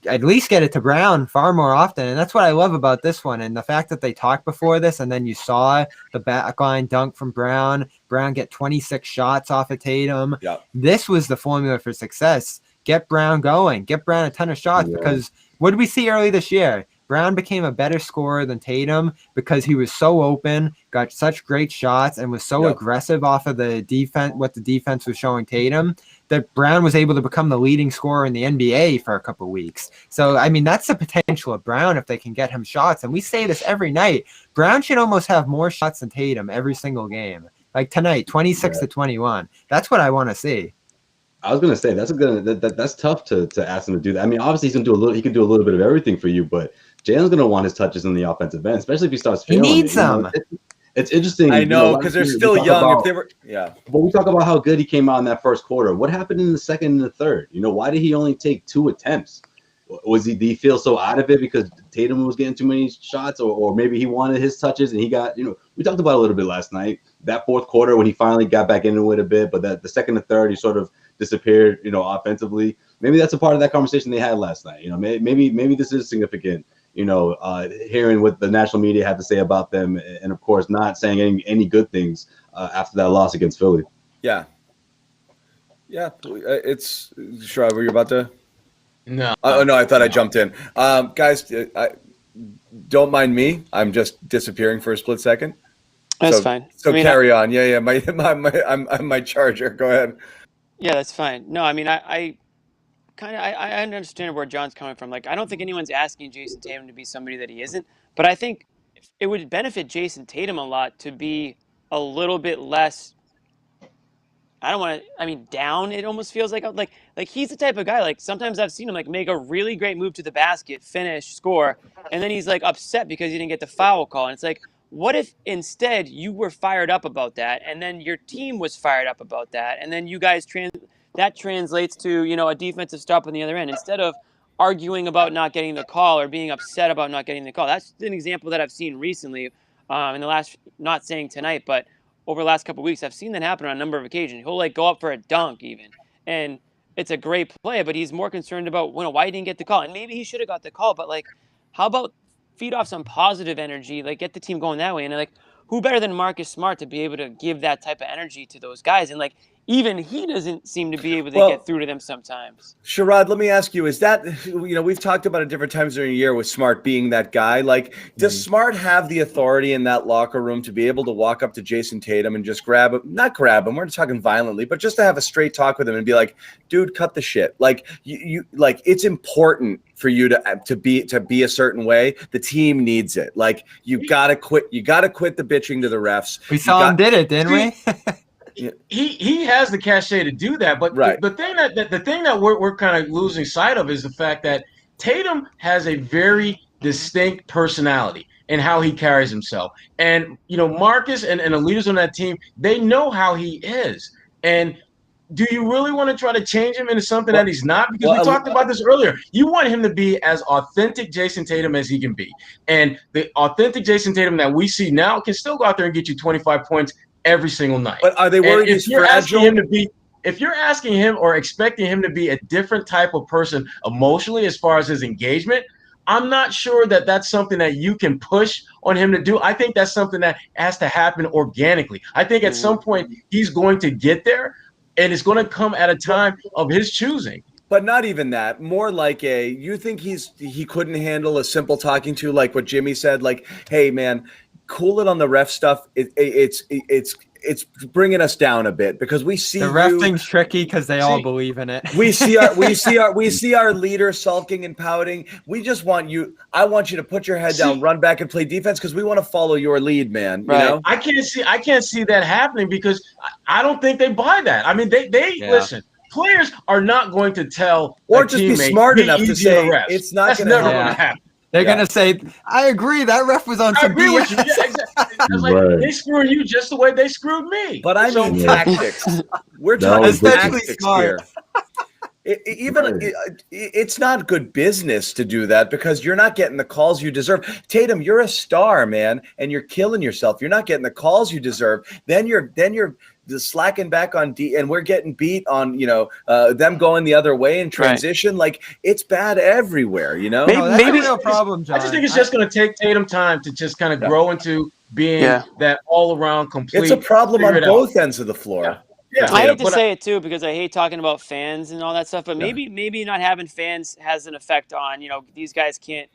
at least get it to Brown far more often. And that's what I love about this one. And the fact that they talked before this, and then you saw the backline dunk from Brown get 26 shots off of Tatum. Yeah. This was the formula for success. Get Brown going, get Brown a ton of shots because what did we see early this year? Brown became a better scorer than Tatum because he was so open, got such great shots, and was so aggressive off of the defense, what the defense was showing Tatum, that Brown was able to become the leading scorer in the NBA for a couple of weeks. So, I mean, that's the potential of Brown if they can get him shots. And we say this every night. Brown should almost have more shots than Tatum every single game. Like tonight, 26 to 21. That's what I want to see. I was gonna say that's tough to ask him to do that. I mean, obviously he can do a little bit of everything for you, but Jalen's gonna want his touches in the offensive end, especially if he starts failing. He needs them. It's interesting. I know because they're still young. If they were, But we talk about how good he came out in that first quarter. What happened in the second and the third? Why did he only take 2 attempts? Did he feel so out of it because Tatum was getting too many shots, or maybe he wanted his touches and he got, we talked about it a little bit last night. That fourth quarter when he finally got back into it a bit, but that the second and third he sort of disappeared, offensively. Maybe that's a part of that conversation they had last night. Maybe this is significant. Hearing what the national media had to say about them, and of course not saying any good things after that loss against Philly. Yeah. It's Sherrod, were you about to? No. Oh no, I thought I jumped in. Guys, don't mind me. I'm just disappearing for a split second. That's fine. So carry on. Yeah. I'm my charger. Go ahead. Yeah, that's fine. No, I mean, I understand where John's coming from. Like, I don't think anyone's asking Jayson Tatum to be somebody that he isn't, but I think it would benefit Jayson Tatum a lot to be a little bit less. Down. It almost feels like he's the type of guy. Like sometimes I've seen him like make a really great move to the basket, finish, score, and then he's like upset because he didn't get the foul call. And it's like, what if instead you were fired up about that, and then your team was fired up about that, and then you guys that translates to a defensive stop on the other end instead of arguing about not getting the call or being upset about not getting the call. That's an example that I've seen recently in the last, not saying tonight, but over the last couple of weeks. I've seen that happen on a number of occasions. He'll go up for a dunk even, and it's a great play, but he's more concerned about why he didn't get the call. And maybe he should have got the call, but how about feed off some positive energy, get the team going that way? And who better than Marcus Smart to be able to give that type of energy to those guys? And even he doesn't seem to be able to get through to them sometimes. Sherrod, let me ask you, is that, we've talked about it different times during the year with Smart being that guy. Does Smart have the authority in that locker room to be able to walk up to Jayson Tatum and just not grab him, we're not talking violently, but just to have a straight talk with him and be like, dude, cut the shit. It's important for you to be a certain way. The team needs it. You gotta quit the bitching to the refs. We saw him did it, didn't we? He has the cachet to do that, but the thing that we're kind of losing sight of is the fact that Tatum has a very distinct personality and how he carries himself. And Marcus and the leaders on that team, they know how he is. And do you really want to try to change him into something that he's not? Because we talked about this earlier. You want him to be as authentic Jayson Tatum as he can be. And the authentic Jayson Tatum that we see now can still go out there and get you 25 points every single night. But are they worried he's fragile? If you're asking him or expecting him to be a different type of person emotionally as far as his engagement, I'm not sure that that's something that you can push on him to do. I think that's something that has to happen organically. I think at some point he's going to get there, and it's going to come at a time of his choosing. But not even that. More like you think he couldn't handle a simple talking to, like what Jimmy said, like, hey man, cool it on the ref stuff. It's bringing us down a bit because we see the ref thing's tricky because they all believe in it. we see our leader sulking and pouting. We just want you. I want you to put your head down, run back, and play defense because we want to follow your lead, man. Right. You know? I can't see that happening because I don't think they buy that. I mean, they listen. Players are not going to tell or just be smart enough to say it's not going to never going to happen. They're gonna say, "I agree. That ref was on some BS." I agree with you. Yeah, exactly. I was like, they screwed you just the way they screwed me. But I mean tactics. We're talking tactics here. It's not good business to do that because you're not getting the calls you deserve. Tatum, you're a star, man, and you're killing yourself. You're not getting the calls you deserve. Then you're slacking back on D, and we're getting beat on them going the other way in transition. Right. Like it's bad everywhere. Maybe no problem, John. I just think it's just going to take Tatum time to just kind of grow into being that all around complete. It's a problem on both ends of the floor. Yeah. Yeah, I hate to say it too because I hate talking about fans and all that stuff, but maybe not having fans has an effect on, these guys can't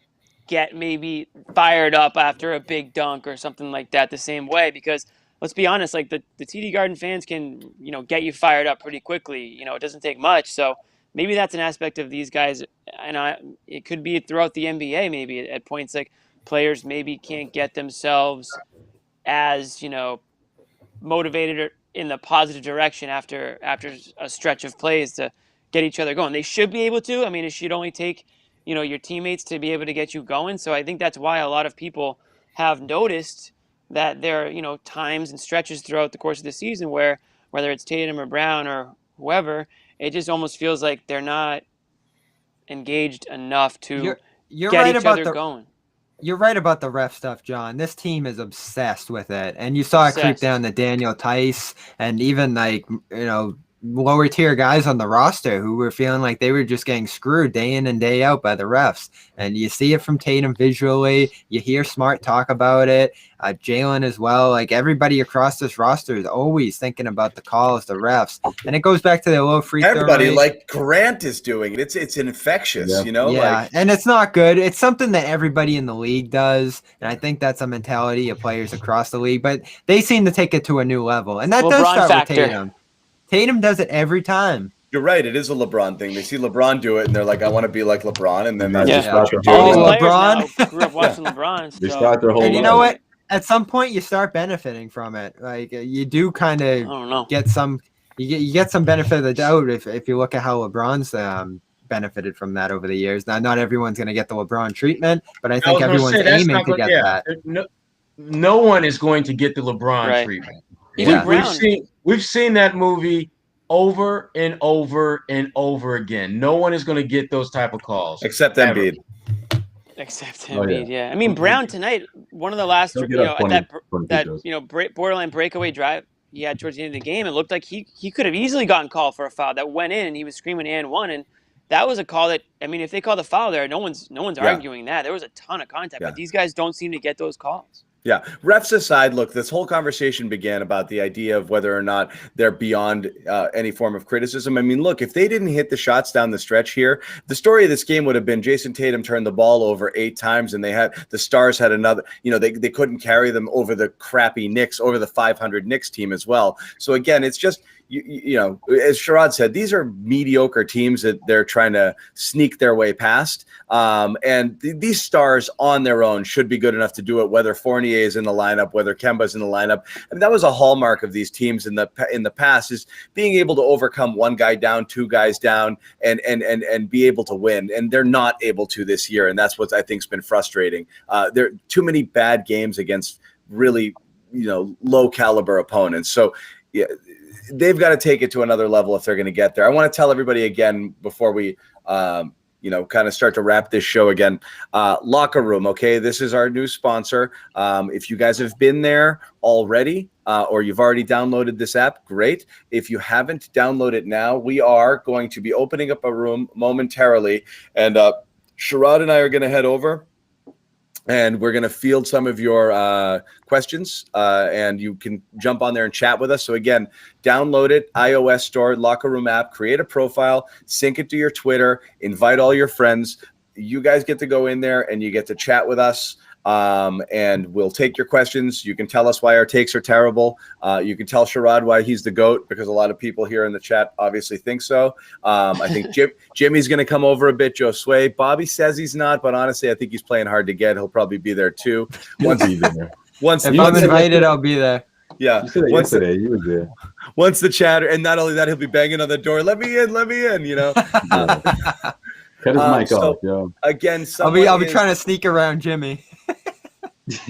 get maybe fired up after a big dunk or something like that the same way because let's be honest, like the TD Garden fans can, get you fired up pretty quickly. It doesn't take much. So maybe that's an aspect of these guys. And it could be throughout the NBA, maybe at points like players maybe can't get themselves as, motivated in the positive direction after a stretch of plays to get each other going. They should be able to. I mean, it should only take, your teammates to be able to get you going. So I think that's why a lot of people have noticed that there are, times and stretches throughout the course of the season where whether it's Tatum or Brown or whoever, it just almost feels like they're not engaged enough to get each other going. You're right about the ref stuff, John. This team is obsessed with it. And you saw it creep down to Daniel Tice and even lower tier guys on the roster who were feeling like they were just getting screwed day in and day out by the refs. And you see it from Tatum visually. You hear Smart talk about it. Jaylen as well. Like everybody across this roster is always thinking about the calls, the refs. And it goes back to the low free throw rate. Everybody, like Grant is doing it. It's infectious, Yeah, and it's not good. It's something that everybody in the league does. And I think that's a mentality of players across the league. But they seem to take it to a new level. And that does start with Tatum. Tatum does it every time. You're right. It is a LeBron thing. They see LeBron do it, and they're like, "I want to be like LeBron," and then they just all these players now grew up watching LeBron. So. They start their whole and you know what? At some point, you start benefiting from it. Like you do kind of get some. You get some benefit of the doubt if you look at how LeBron's benefited from that over the years. Now, not everyone's going to get the LeBron treatment, but I think everyone's aiming to get that. No one is going to get the LeBron treatment. We've seen that movie over and over and over again. No one is going to get those type of calls. Except Embiid. Except Embiid, yeah. I mean, Brown tonight, one of the last, borderline breakaway drive he had towards the end of the game, it looked like he could have easily gotten called for a foul that went in, and he was screaming and one, and that was a call that, I mean, if they call the foul there, no one's arguing that. There was a ton of contact, but these guys don't seem to get those calls. Yeah. Refs aside, look, this whole conversation began about the idea of whether or not they're beyond any form of criticism. I mean, look, if they didn't hit the shots down the stretch here, the story of this game would have been Jayson Tatum turned the ball over 8 times and the Stars had another, they couldn't carry them over the crappy Knicks, over the 500 Knicks team as well. So again, it's just, as Sherrod said, these are mediocre teams that they're trying to sneak their way past. And these stars on their own should be good enough to do it, whether Fournier is in the lineup, whether Kemba's in the lineup. And that was a hallmark of these teams in the past, is being able to overcome one guy down, 2 guys down, and be able to win. And they're not able to this year. And that's what I think's been frustrating. There are too many bad games against really, low caliber opponents. So yeah, they've got to take it to another level if they're going to get there. I want to tell everybody again before we, kind of start to wrap this show again. Locker Room, okay? This is our new sponsor. If you guys have been there already or you've already downloaded this app, great. If you haven't, download it now. We are going to be opening up a room momentarily, and Sherrod and I are going to head over and we're going to field some of your questions, and you can jump on there and chat with us. So again, download it, iOS store, Locker Room app, create a profile, sync it to your Twitter, invite all your friends. You guys get to go in there and you get to chat with us. And we'll take your questions. You can tell us why our takes are terrible. You can tell Sherrod why he's the GOAT, because a lot of people here in the chat obviously think so. I think Jimmy's going to come over a bit. Joe Sway. Bobby says he's not, but honestly, I think he's playing hard to get. He'll probably be there too. Once if I'm invited, I'll be there. Yeah. You said it yesterday. You were there. Once the chatter, and not only that, he'll be banging on the door. Let me in, you know. Cut his mic off, yo. Again, I'll be trying to sneak around Jimmy.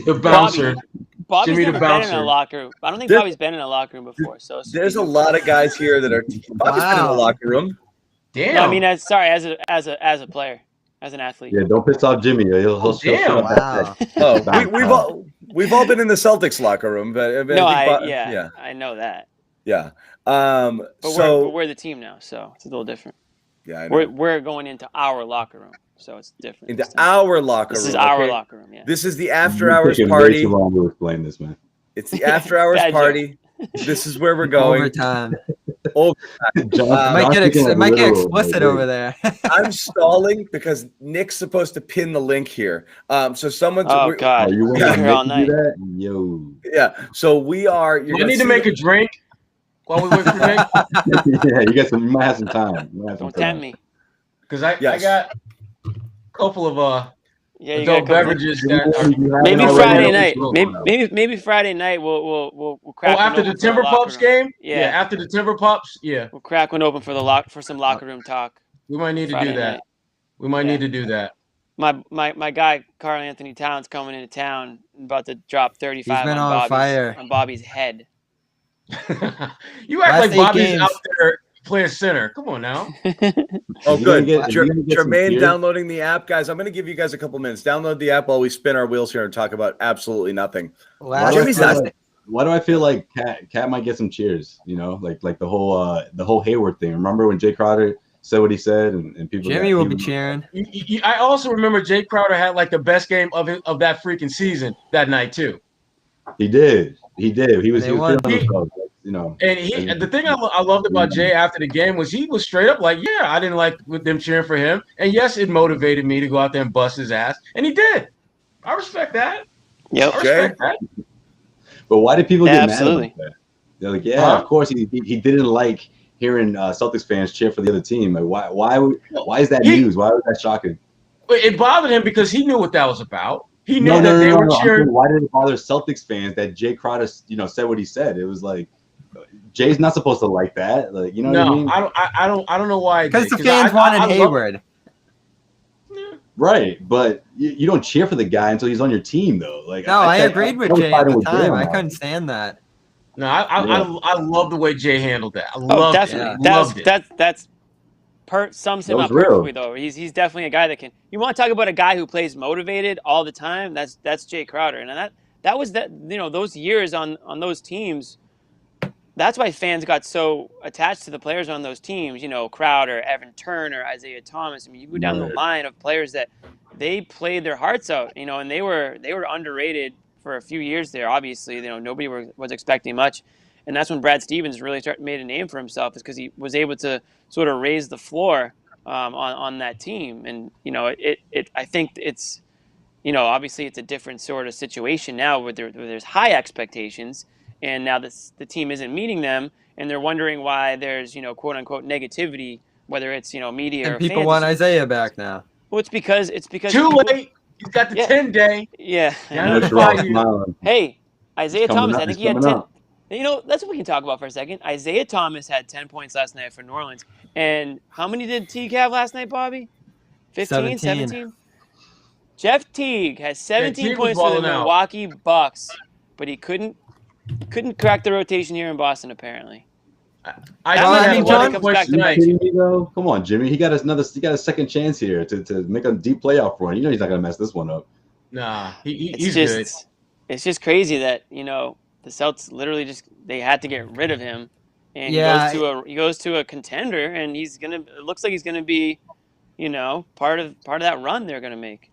The bouncer. Bobby's Jimmy the never been in bouncer. a locker room. I don't think Bobby's been in a locker room before. So there's a lot of guys here that are. Bobby's been in the locker room. Damn. No, I mean, as a player, as an athlete. Yeah, don't piss off Jimmy. He'll damn. Wow. Oh, we've all been in the Celtics locker room, but No, I know that. Yeah. But we're the team now, so it's a little different. Yeah, I know. We're going into our locker room, so it's different. Into our locker room. This is our locker room. Yeah. This is the after hours party. Way too long to explain this, man. It's the after hours party. This is where we're going. Overtime. It might get explicit over there. I'm stalling because Nick's supposed to pin the link here. So someone's. Oh God! You We're here all night. Yo. Yeah. So we are. You need to make a drink while we wait for Nick. Yeah, you might have some time. Don't tempt me. Because I got a couple of adult beverages. Maybe Friday night. Maybe Friday night we'll crack. Oh, after the Timber Pups game. Yeah, after the Timber Pups. Yeah, we'll crack one open for some locker room talk. We might need to do that. We might need to do that. My guy Karl Anthony Towns coming into town, about to drop 35 on Bobby's head. You act like Bobby's out there playing center. Come on now. Oh, good. Jermaine downloading the app. Guys, I'm going to give you guys a couple minutes. Download the app while we spin our wheels here and talk about absolutely nothing. Why do I feel like Cat might get some cheers? You know, like the whole Hayward thing. Remember when Jay Crowder said what he said, and people. Jimmy will be cheering. I also remember Jay Crowder had like the best game of that freaking season that night too. He did. He was feeling himself, you know. And the thing I loved about Jay after the game was he was straight up like, yeah, I didn't like them cheering for him, and yes, it motivated me to go out there and bust his ass, and he did. I respect that. Yep. I respect that. But why did people get mad about that? They're like, of course he didn't like hearing Celtics fans cheer for the other team. Like, why is that news? Why was that shocking? It bothered him because he knew what that was about. He knew that they were cheering. Why did it bother Celtics fans that Jay Crowder, said what he said? It was like, Jay's not supposed to like that. Like, you know what I mean? I don't know why. Because the fans wanted Hayward. Right, but you don't cheer for the guy until he's on your team, though. Like, I agreed with Jay at the time. I couldn't stand that. No, I love the way Jay handled that. I loved it. That's sums him up perfectly, though. He's definitely a guy that can. You want to talk about a guy who plays motivated all the time? That's Jay Crowder, and that was those years on those teams. That's why fans got so attached to the players on those teams. Crowder, Evan Turner, Isaiah Thomas. I mean, you go down the line of players that they played their hearts out. And they were underrated for a few years there. Obviously, nobody was expecting much. And that's when Brad Stevens really made a name for himself, is because he was able to sort of raise the floor on that team. And I think it's obviously it's a different sort of situation now where there's high expectations, and now the team isn't meeting them, and they're wondering why there's quote unquote negativity, whether it's media and or people fans. Want Isaiah back now. Well, it's because too late. He's got the 10-day. Yeah. Hey, Isaiah Thomas. I think he had 10. That's what we can talk about for a second. Isaiah Thomas had 10 points last night for New Orleans. And how many did Teague have last night, Bobby? 15, 17? Jeff Teague has 17 points for the Milwaukee Bucks, but he couldn't crack the rotation here in Boston, apparently. John, come on, Jimmy. He got a second chance here to make a deep playoff run. He's not gonna mess this one up. Nah, he's good. It's just crazy that the Celtics literally they had to get rid of him, and he goes to a contender, and it looks like he's gonna be, part of that run they're gonna make.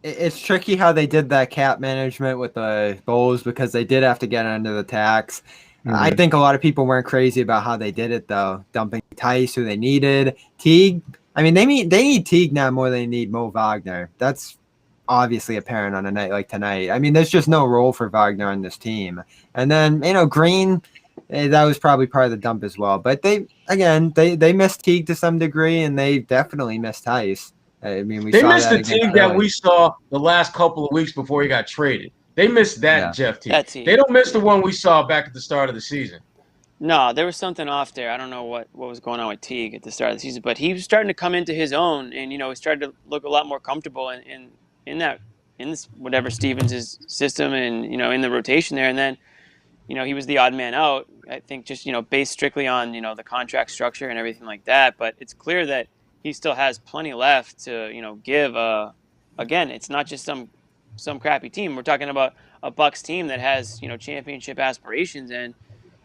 It's tricky how they did that cap management with the Bulls because they did have to get under the tax. I think a lot of people weren't crazy about how they did it, though. Dumping Tice, who they needed. Teague. I mean, they need Teague now more than they need Mo Wagner. That's obviously apparent on a night like tonight. I mean, there's just no role for Wagner on this team. And then, Green, that was probably part of the dump as well. But they missed Teague to some degree, and they definitely missed Tice. I mean, they missed the Teague that we saw the last couple of weeks before he got traded. They missed that Jeff Teague. They don't miss the one we saw back at the start of the season. No, there was something off there. I don't know what was going on with Teague at the start of the season, but he was starting to come into his own, and he started to look a lot more comfortable in this whatever Stevens' system, and in the rotation there. And then he was the odd man out. I think just based strictly on the contract structure and everything like that. But it's clear that he still has plenty left to give. Again, it's not just some crappy team. We're talking about a Bucks team that has championship aspirations, and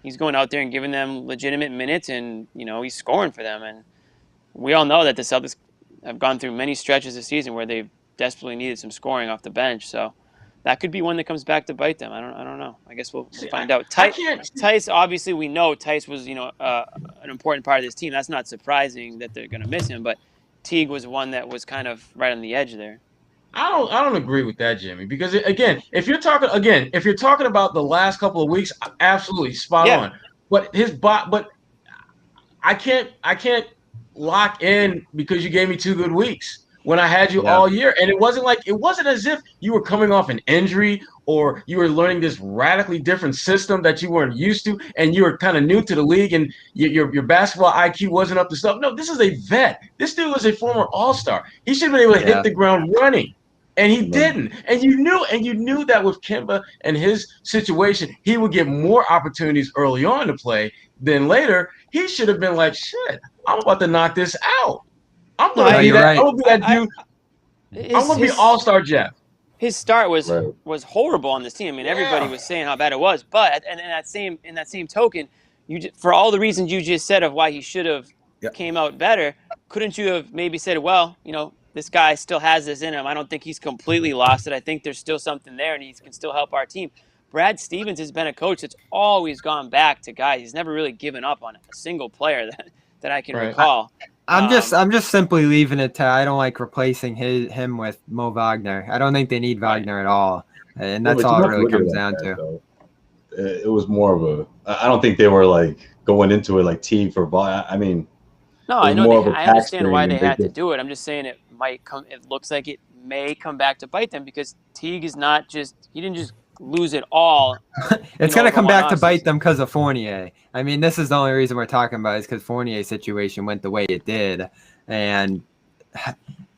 he's going out there and giving them legitimate minutes, and he's scoring for them. And we all know that the Celtics have gone through many stretches this season where they've desperately needed some scoring off the bench. So that could be one that comes back to bite them. I don't know. I guess we'll find out. Tice, obviously, we know Tice was an important part of this team. That's not surprising that they're going to miss him. But Teague was one that was kind of right on the edge there. I don't agree with that, Jimmy, because again, if you're talking about the last couple of weeks, absolutely spot on. But I can't lock in because you gave me 2 good weeks when I had you all year, and it wasn't as if you were coming off an injury or you were learning this radically different system that you weren't used to, and you were kind of new to the league, and your basketball IQ wasn't up to stuff. No, this is a vet. This dude was a former All-Star. He should have been able to hit the ground running. And he didn't. And you knew that with Kemba and his situation, he would get more opportunities early on to play than later. He should have been like, shit, I'm about to knock this out. I'm going to be that dude. I'm going to be All-Star Jeff. His start was horrible on this team. I mean, everybody was saying how bad it was. But in that same token, for all the reasons you just said of why he should have came out better, couldn't you have maybe said, well, this guy still has this in him. I don't think he's completely lost it. I think there's still something there, and he can still help our team. Brad Stevens has been a coach that's always gone back to guys. He's never really given up on a single player that I can recall. I'm just simply leaving it to I don't like replacing him with Mo Wagner. I don't think they need Wagner at all, and that's all it really comes down to. It was more of I don't think they were like going into it like Teague for Wagner. I mean. No, I know. I understand why they had to do it. I'm just saying it might come. It looks like it may come back to bite them because Teague is not just. He didn't just lose it all. It's going to come back to bite them because of Fournier. I mean, this is the only reason we're talking about it is because Fournier's situation went the way it did, and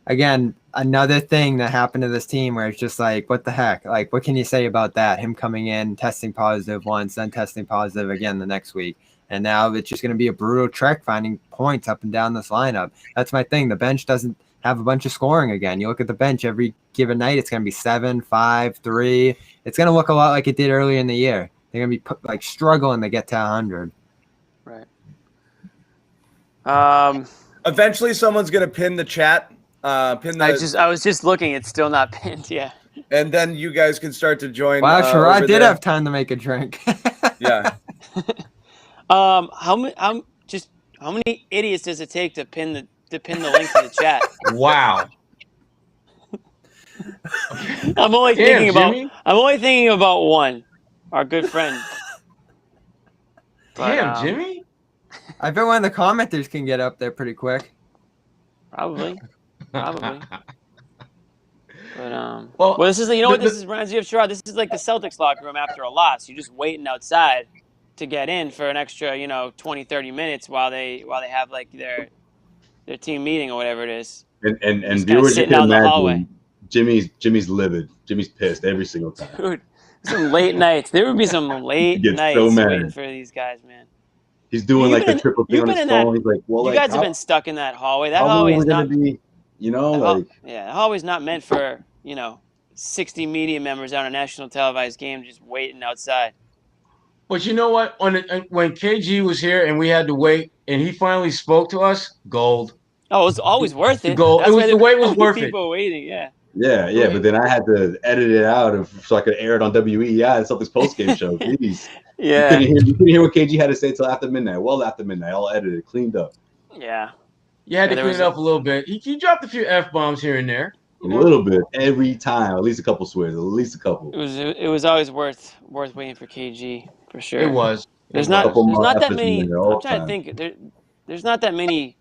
again, another thing that happened to this team where it's just like, what the heck? Like, what can you say about that? Him coming in, testing positive once, then testing positive again the next week. And now it's just going to be a brutal trek finding points up and down this lineup. That's my thing. The bench doesn't have a bunch of scoring again. You look at the bench every given night, it's going to be 7, 5, 3. It's going to look a lot like it did earlier in the year. They're going to be struggling to get to 100. Right. Eventually, someone's going to pin the chat. I was just looking. It's still not pinned. Yeah. And then you guys can start to join. Wow, Sherrod did have time to make a drink. Yeah. How many idiots does it take to pin the link to the chat? Wow. I'm only thinking about one, our good friend. Damn, Jimmy. I bet one of the commenters can get up there pretty quick. Probably. But well, this is this reminds you of, Sherrod. This is like the Celtics locker room after a loss. You're just waiting outside to get in for an extra 20, 30 minutes while they have like their team meeting or whatever it is. And viewers, you can imagine Jimmy's livid. Jimmy's pissed every single time. Dude, some late nights. There would be some late nights waiting for these guys, man. He's doing like the triple thing on his phone. He's like, well, you guys have been stuck in that hallway. That hallway is not be, the hallway's not meant for 60 media members on a national televised game just waiting outside. But you know what? When KG was here and we had to wait, and he finally spoke to us, gold. Oh, it was always worth it. Gold. The wait was worth it. People waiting, yeah. Yeah, but then I had to edit it out so I could air it on WEI and Celtics post-game show. Please. Yeah. You couldn't hear what KG had to say till after midnight. Well, after midnight, all edited, cleaned up. Yeah. You had to there clean was it up a little bit. He dropped a few F-bombs here and there. A little bit every time, at least a couple swears, at least a couple. It was always worth waiting for KG for sure. It was. There's It was. not that many. I'm trying to think. There's not that many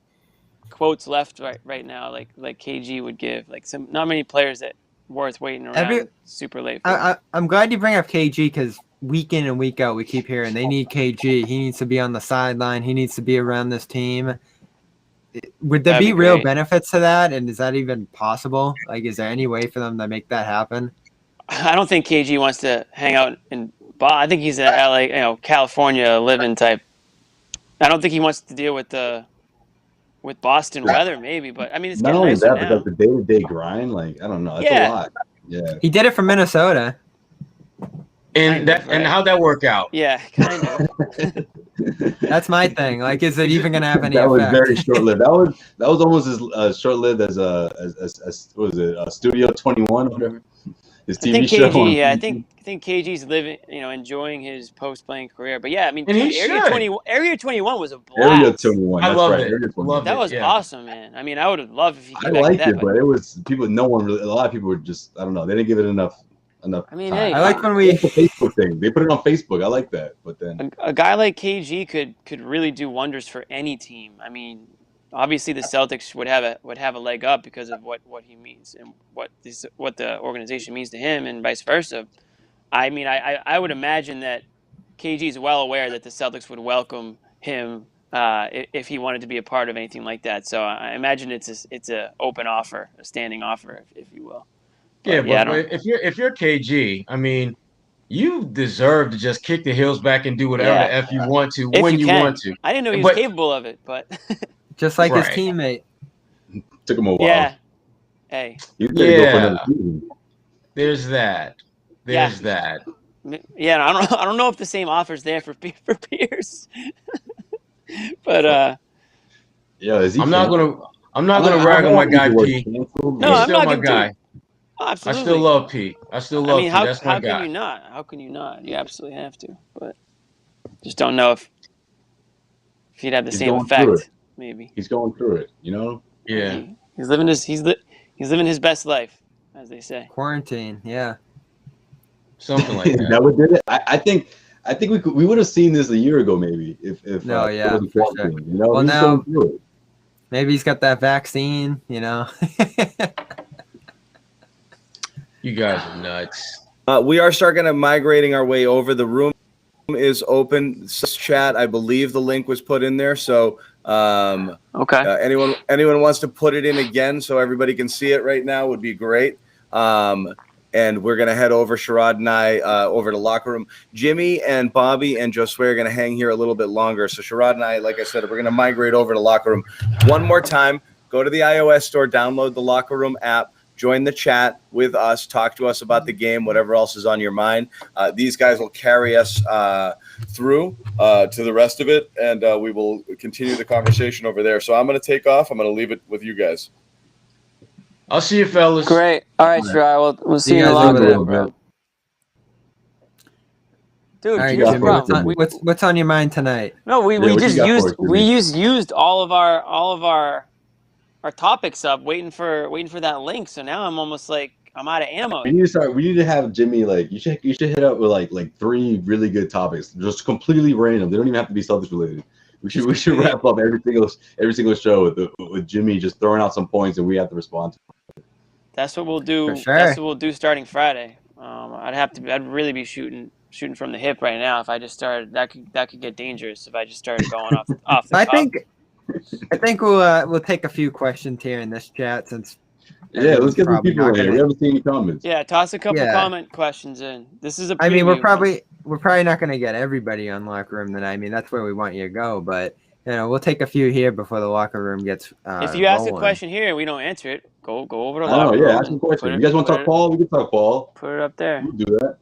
quotes left right now like KG would give. Like not many players that worth waiting around super late for. I'm glad you bring up KG because week in and week out we keep hearing they need KG. He needs to be on the sideline. He needs to be around this team. Would there be real benefits to that? And is that even possible? Like, is there any way for them to make that happen? I don't think KG wants to hang out in. I think he's a LA, California living type. I don't think he wants to deal with Boston weather, maybe. But I mean, it's not getting only nicer that, now. but like the day-to-day grind. Like, I don't know, it's a lot. Yeah, he did it for Minnesota. And how'd that work out? Yeah, kind of. That's my thing. Like, is it even gonna have any that effect? was very short-lived. That was almost as short-lived as what was it, Studio 21 or whatever, his TV show. I think KG's living, enjoying his post-playing career. But yeah, I mean, Area 21 was a blast. Area 21, I loved it. That was awesome, man. I mean, I would have loved if he came I back liked to that, it, but it was people. No one really. A lot of people were just. I don't know. They didn't give it enough. I mean, time. hey, I like when we the Facebook thing. They put it on Facebook. I like that, but then a guy like KG could really do wonders for any team. I mean, obviously the Celtics would have a leg up because of what he means and what the organization means to him, and vice versa. I mean, I would imagine that KG is well aware that the Celtics would welcome him if he wanted to be a part of anything like that. So I imagine it's a open offer, a standing offer, if you will. But if you're KG, I mean, you deserve to just kick the heels back and do whatever the F you want to when you want to. I didn't know he was capable of it, but just like his teammate. Took him a while. Yeah. Hey. There's that. There's that. Yeah, I don't know if the same offer's there for Pierce. But is he I'm not gonna rag on my guy P. No, I'm not my guy. Absolutely. I still love P. That's my guy. How can you not? How can you not? You absolutely have to. But just don't know if he'd have the same effect. Maybe he's going through it. Yeah. He's living his best life, as they say. Quarantine. Yeah. Something like that. That would did it. I think we would have seen this a year ago, maybe if for sure. Well, now maybe he's got that vaccine. You guys are nuts. We are starting to migrating our way over. The room is open. Chat, I believe the link was put in there. So okay. Anyone wants to put it in again so everybody can see it right now would be great. And we're going to head over, Sherrod and I, over to locker room. Jimmy and Bobby and Josue are going to hang here a little bit longer. So Sherrod and I, like I said, we're going to migrate over to locker room. One more time, go to the iOS store, download the locker room app, join the chat with us, talk to us about the game, whatever else is on your mind. These guys will carry us through to the rest of it, and we will continue the conversation over there. So I'm going to take off. I'm going to leave it with you guys. I'll see you, fellas. Great. All right, sure. We'll see you in the locker room, bro. Dude, here's the problem. What's on your mind tonight? No, we used all of our topics up waiting for that link. So now I'm almost like I'm out of ammo. We need to have Jimmy you should hit up with like 3 really good topics, just completely random. They don't even have to be Celtics related. We should wrap up every single show with Jimmy just throwing out some points and we have to respond to it. That's what we'll do. For sure. That's what we'll do starting Friday. I'd really be shooting from the hip right now if I just started. That could get dangerous if I just started going off the top. I think we'll take a few questions here in this chat since. Yeah, let's get some people in here. We haven't seen any comments. Yeah, toss a couple comment questions in. This is a. I mean, we're probably not going to get everybody on locker room tonight. I mean, that's where we want you to go, but we'll take a few here before the locker room gets. If you ask a question here and we don't answer it, go over to locker room. Yeah, ask a question. You guys want to talk Paul? We can talk Paul. Put it up there. We'll do that.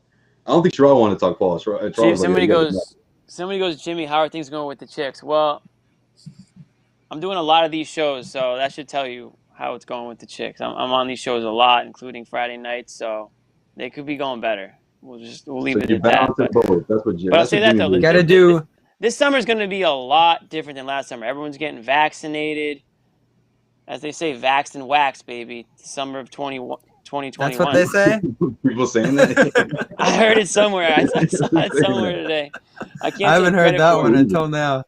I don't think Sherrod wanted to talk Paul. See if somebody goes, Jimmy, how are things going with the chicks? Well, I'm doing a lot of these shows, so that should tell you how it's going with the chicks. I'm on these shows a lot, including Friday nights, so they could be going better. We'll leave it at that. But I'll say that though. Got to do. This summer is going to be a lot different than last summer. Everyone's getting vaccinated. As they say, vaxxed and waxed, baby. Summer of 2021. That's what they say? People saying that? I heard it somewhere. I saw it somewhere today. I haven't heard that one until now.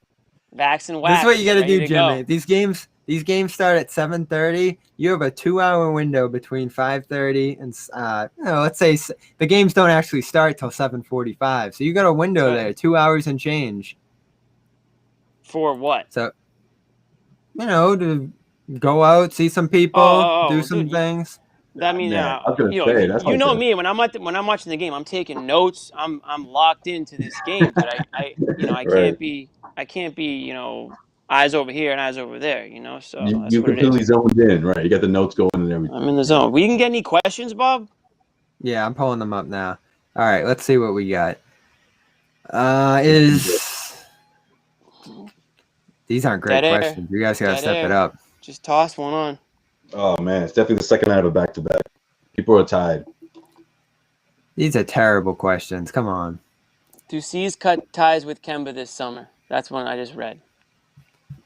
Vaxxed and waxed. This is what you got to do, Go. Jimmy. These games start at 7:30. You have a 2-hour window between 5:30 and let's say the games don't actually start till 7:45. So you got a window there, 2 hours and change. For what? So, to go out, see some people, do some things. That means you know me when I'm watching the game, I'm taking notes. I'm locked into this game, but I can't be eyes over here and eyes over there. So you completely zoned in, right? You got the notes going and everything. I'm in the zone. We can get any questions, Bob? Yeah, I'm pulling them up now. All right, let's see what we got. These aren't great questions. You guys gotta step it up. Just toss one on. Oh man, it's definitely the second night of a back-to-back. People are tied. These are terrible questions. Come on. Do C's cut ties with Kemba this summer? That's one I just read.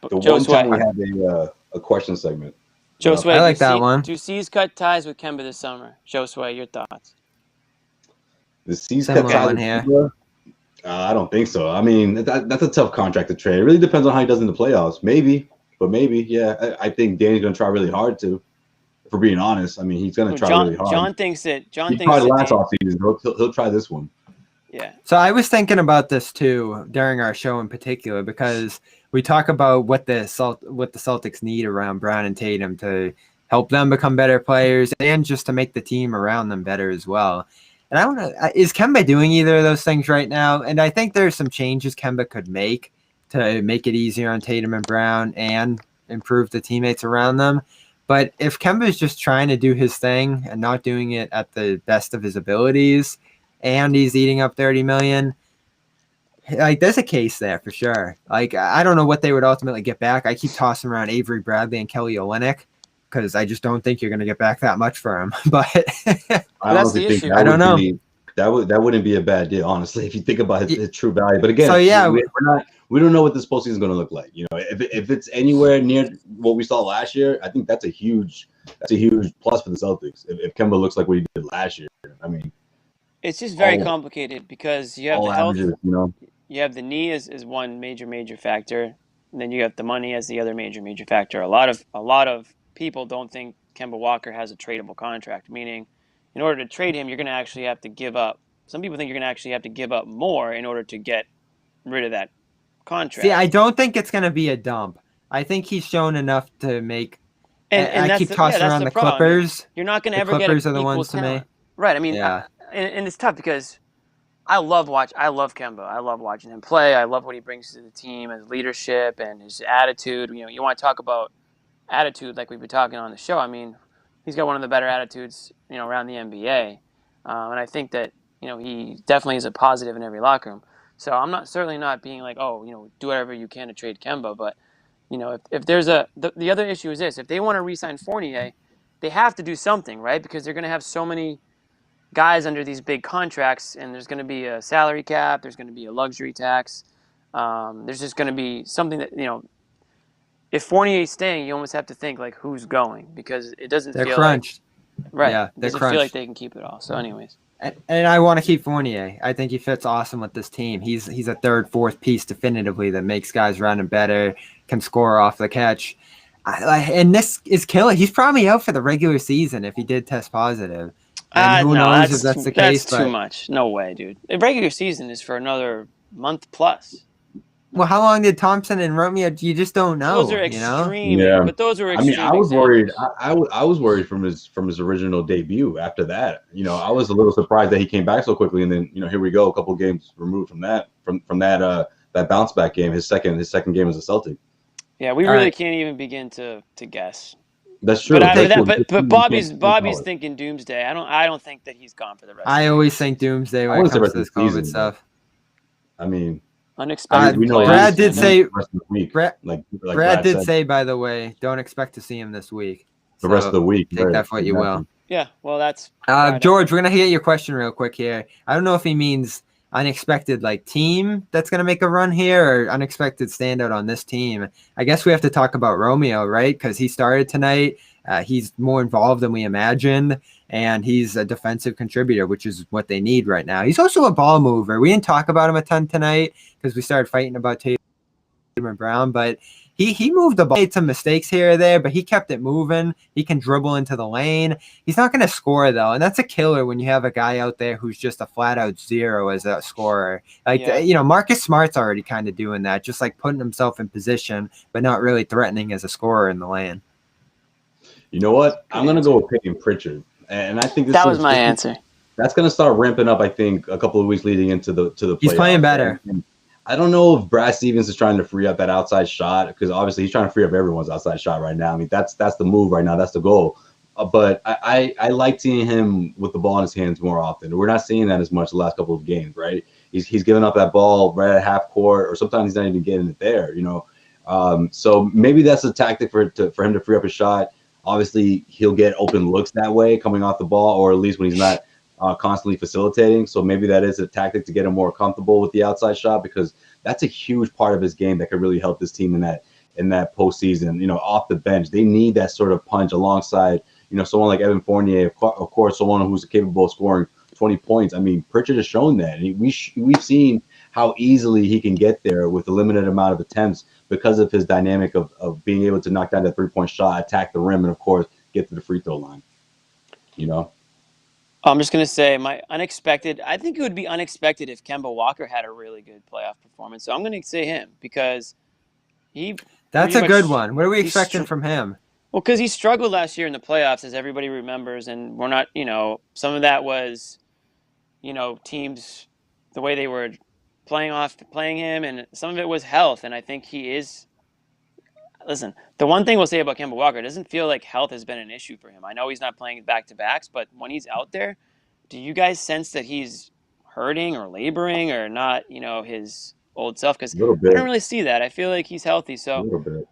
The one time we had a question segment. Joe Sway, I like that one. Do C's cut ties with Kemba this summer? Joe Sway, your thoughts? The C's cut ties with Kemba? I don't think so. I mean, that's a tough contract to trade. It really depends on how he does in the playoffs. Maybe, yeah. I think Danny's going to try really hard to. If we're being honest, I mean, he's going to try really hard. John thinks he tried last offseason. He'll try this one. Yeah. So I was thinking about this too during our show in particular because we talk about what the Celtics need around Brown and Tatum to help them become better players and just to make the team around them better as well. And I want to is Kemba doing either of those things right now? And I think there's some changes Kemba could make to make it easier on Tatum and Brown and improve the teammates around them. But if Kemba is just trying to do his thing and not doing it at the best of his abilities, and he's eating up $30 million, like there's a case there for sure. Like I don't know what they would ultimately get back. I keep tossing around Avery Bradley and Kelly Olynyk because I just don't think you're going to get back that much for him. But that's the issue. I don't know. That wouldn't be a bad deal, honestly, if you think about his true value. But again, we don't know what this postseason is going to look like. If it's anywhere near what we saw last year, I think that's a huge plus for the Celtics. If Kemba looks like what he did last year, I mean, it's just very complicated because you have the health. Averages, you have the knee as one major factor, and then you have the money as the other major factor. A lot of people don't think Kemba Walker has a tradable contract, meaning in order to trade him, you're going to actually have to give up. Some people think you're going to actually have to give up more in order to get rid of that contract. See, I don't think it's going to be a dump. I think he's shown enough to make. And I keep tossing around the Clippers. You're not going to ever get. The Clippers are the ones talent. to me. Right. I mean, and it's tough because I love Kemba. I love watching him play. I love what he brings to the team, his leadership and his attitude. You want to talk about attitude like we've been talking on the show. I mean, he's got one of the better attitudes, around the NBA. And I think that, he definitely is a positive in every locker room. So I'm certainly not being like, do whatever you can to trade Kemba. But, if there's the other issue is this, if they want to re-sign Fournier, they have to do something, right? Because they're going to have so many guys under these big contracts, and there's going to be a salary cap, there's going to be a luxury tax. There's just going to be something that, if Fournier's staying, you almost have to think like who's going because it doesn't they're feel crunched. Right. Yeah, it doesn't feel like they can keep it all. So anyways. And I want to keep Fournier. I think he fits awesome with this team. He's a third, fourth piece definitively that makes guys run him better, can score off the catch. And this is killing. He's probably out for the regular season if he did test positive. And who knows if that's the case. That's too much. No way, dude. The regular season is for another month plus. Well, how long did Thompson and Romeo? You just don't know. Those are extreme. Yeah. But those are extreme. I mean, I was worried. I was worried from his original debut. After that, I was a little surprised that he came back so quickly. And then, here we go, a couple of games removed from that bounce back game. His second game as a Celtic. Yeah, we really can't even begin to guess. That's true. But Bobby's thinking doomsday. I don't think that he's gone for the rest. I always think doomsday when it comes to this COVID stuff. I mean, unexpected. Brad did say. Brad Brad did say, by the way, don't expect to see him this week. the rest of the week. Take that for what you will. Yeah, well, that's George, we're gonna hit your question real quick here. I don't know if he means unexpected like team that's gonna make a run here or unexpected standout on this team. I guess we have to talk about Romeo, right? Because he started tonight. He's more involved than we imagined, and he's a defensive contributor, which is what they need right now. He's also a ball mover. We didn't talk about him a ton tonight because we started fighting about Tatum and Brown, but he moved the ball, made some mistakes here or there, but he kept it moving. He can dribble into the lane. He's not going to score, though, and that's a killer when you have a guy out there who's just a flat-out zero as a scorer. Marcus Smart's already kind of doing that, just like putting himself in position, but not really threatening as a scorer in the lane. You know what? I'm going to go with Peyton Pritchard, and I think that was my answer. That's going to start ramping up, I think, a couple of weeks leading into the playoffs. He's playing better. And I don't know if Brad Stevens is trying to free up that outside shot because obviously he's trying to free up everyone's outside shot right now. I mean, that's the move right now. That's the goal. But I like seeing him with the ball in his hands more often. We're not seeing that as much the last couple of games, right? He's giving up that ball right at half court, or sometimes he's not even getting it there, So maybe that's a tactic for him to free up his shot. Obviously, he'll get open looks that way coming off the ball, or at least when he's not constantly facilitating. So maybe that is a tactic to get him more comfortable with the outside shot, because that's a huge part of his game that could really help this team in that postseason. Off the bench, they need that sort of punch alongside, someone like Evan Fournier, of course, someone who's capable of scoring 20 points. I mean, Pritchard has shown that. We've seen how easily he can get there with a limited amount of attempts because of his dynamic of being able to knock down that 3-point shot, attack the rim, and of course get to the free throw line. I'm just going to say I think it would be unexpected if Kemba Walker had a really good playoff performance. So I'm going to say him because that's a good one. What are we expecting from him? Well, because he struggled last year in the playoffs, as everybody remembers. And we're not, some of that was, teams, the way they were playing him. And some of it was health. And I think he is. Listen, the one thing we'll say about Kemba Walker, it doesn't feel like health has been an issue for him. I know he's not playing back-to-backs, but when he's out there, do you guys sense that he's hurting or laboring or not, his old self? Because I don't really see that. I feel like he's healthy. So a little bit.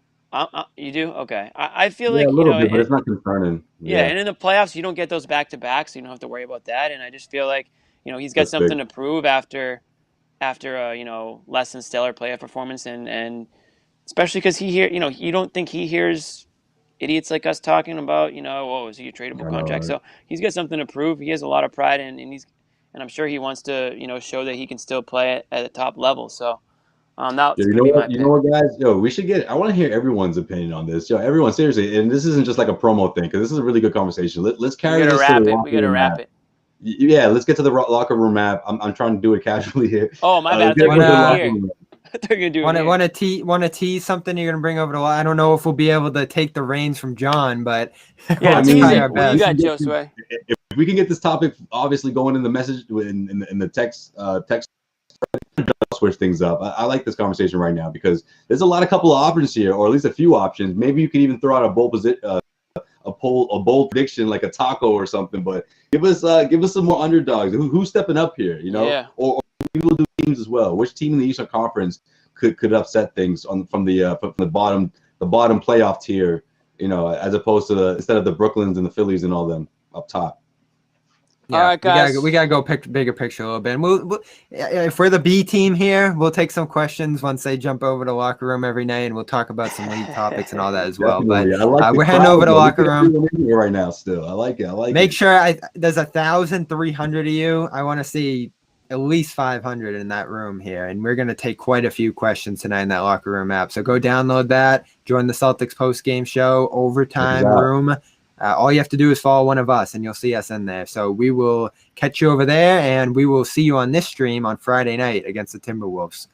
You do? Okay. I feel like, a little bit, but it's not concerning. Yeah, and in the playoffs, you don't get those back-to-backs, so you don't have to worry about that. And I just feel like, he's got something to prove after a, less than stellar playoff performance and especially because you don't think he hears idiots like us talking about, is he a tradable contract? So he's got something to prove. He has a lot of pride, and I'm sure he wants to, show that he can still play at the top level. So that's you know what, guys? We should I want to hear everyone's opinion on this. Everyone, seriously, and this isn't just like a promo thing because this is a really good conversation. Let's carry this to the locker room. We gotta wrap it. Yeah, let's get to the locker room map. I'm trying to do it casually here. Oh, my bad. They're gonna do it. Want to tease something you're gonna bring over to? I don't know if we'll be able to take the reins from John, but yeah, try our best. You got Josue. If we can get this topic obviously going in the message in the text switch things up. I like this conversation right now because there's a couple of options here, or at least a few options. Maybe you could even throw out a bold bold prediction like a taco or something. But give us some more underdogs. Who's stepping up here? Yeah. Or people do teams as well. Which team in the Eastern Conference could upset things from the bottom playoff tier? As opposed to instead of the Brooklyns and the Phillies and all them up top. Yeah, all right, guys. We gotta go bigger picture a little bit. And we'll if we're the B team here, we'll take some questions once they jump over to the locker room every night, and we'll talk about some league topics and all that as well. Definitely. But we're heading over to the locker room right now. Still, I like it. Make sure there's 1,300 of you. I want to see at least 500 in that room here, and we're gonna take quite a few questions tonight in that locker room app. So go download that. Join the Celtics post game show overtime room. All you have to do is follow one of us, and you'll see us in there. So we will catch you over there, and we will see you on this stream on Friday night against the Timberwolves.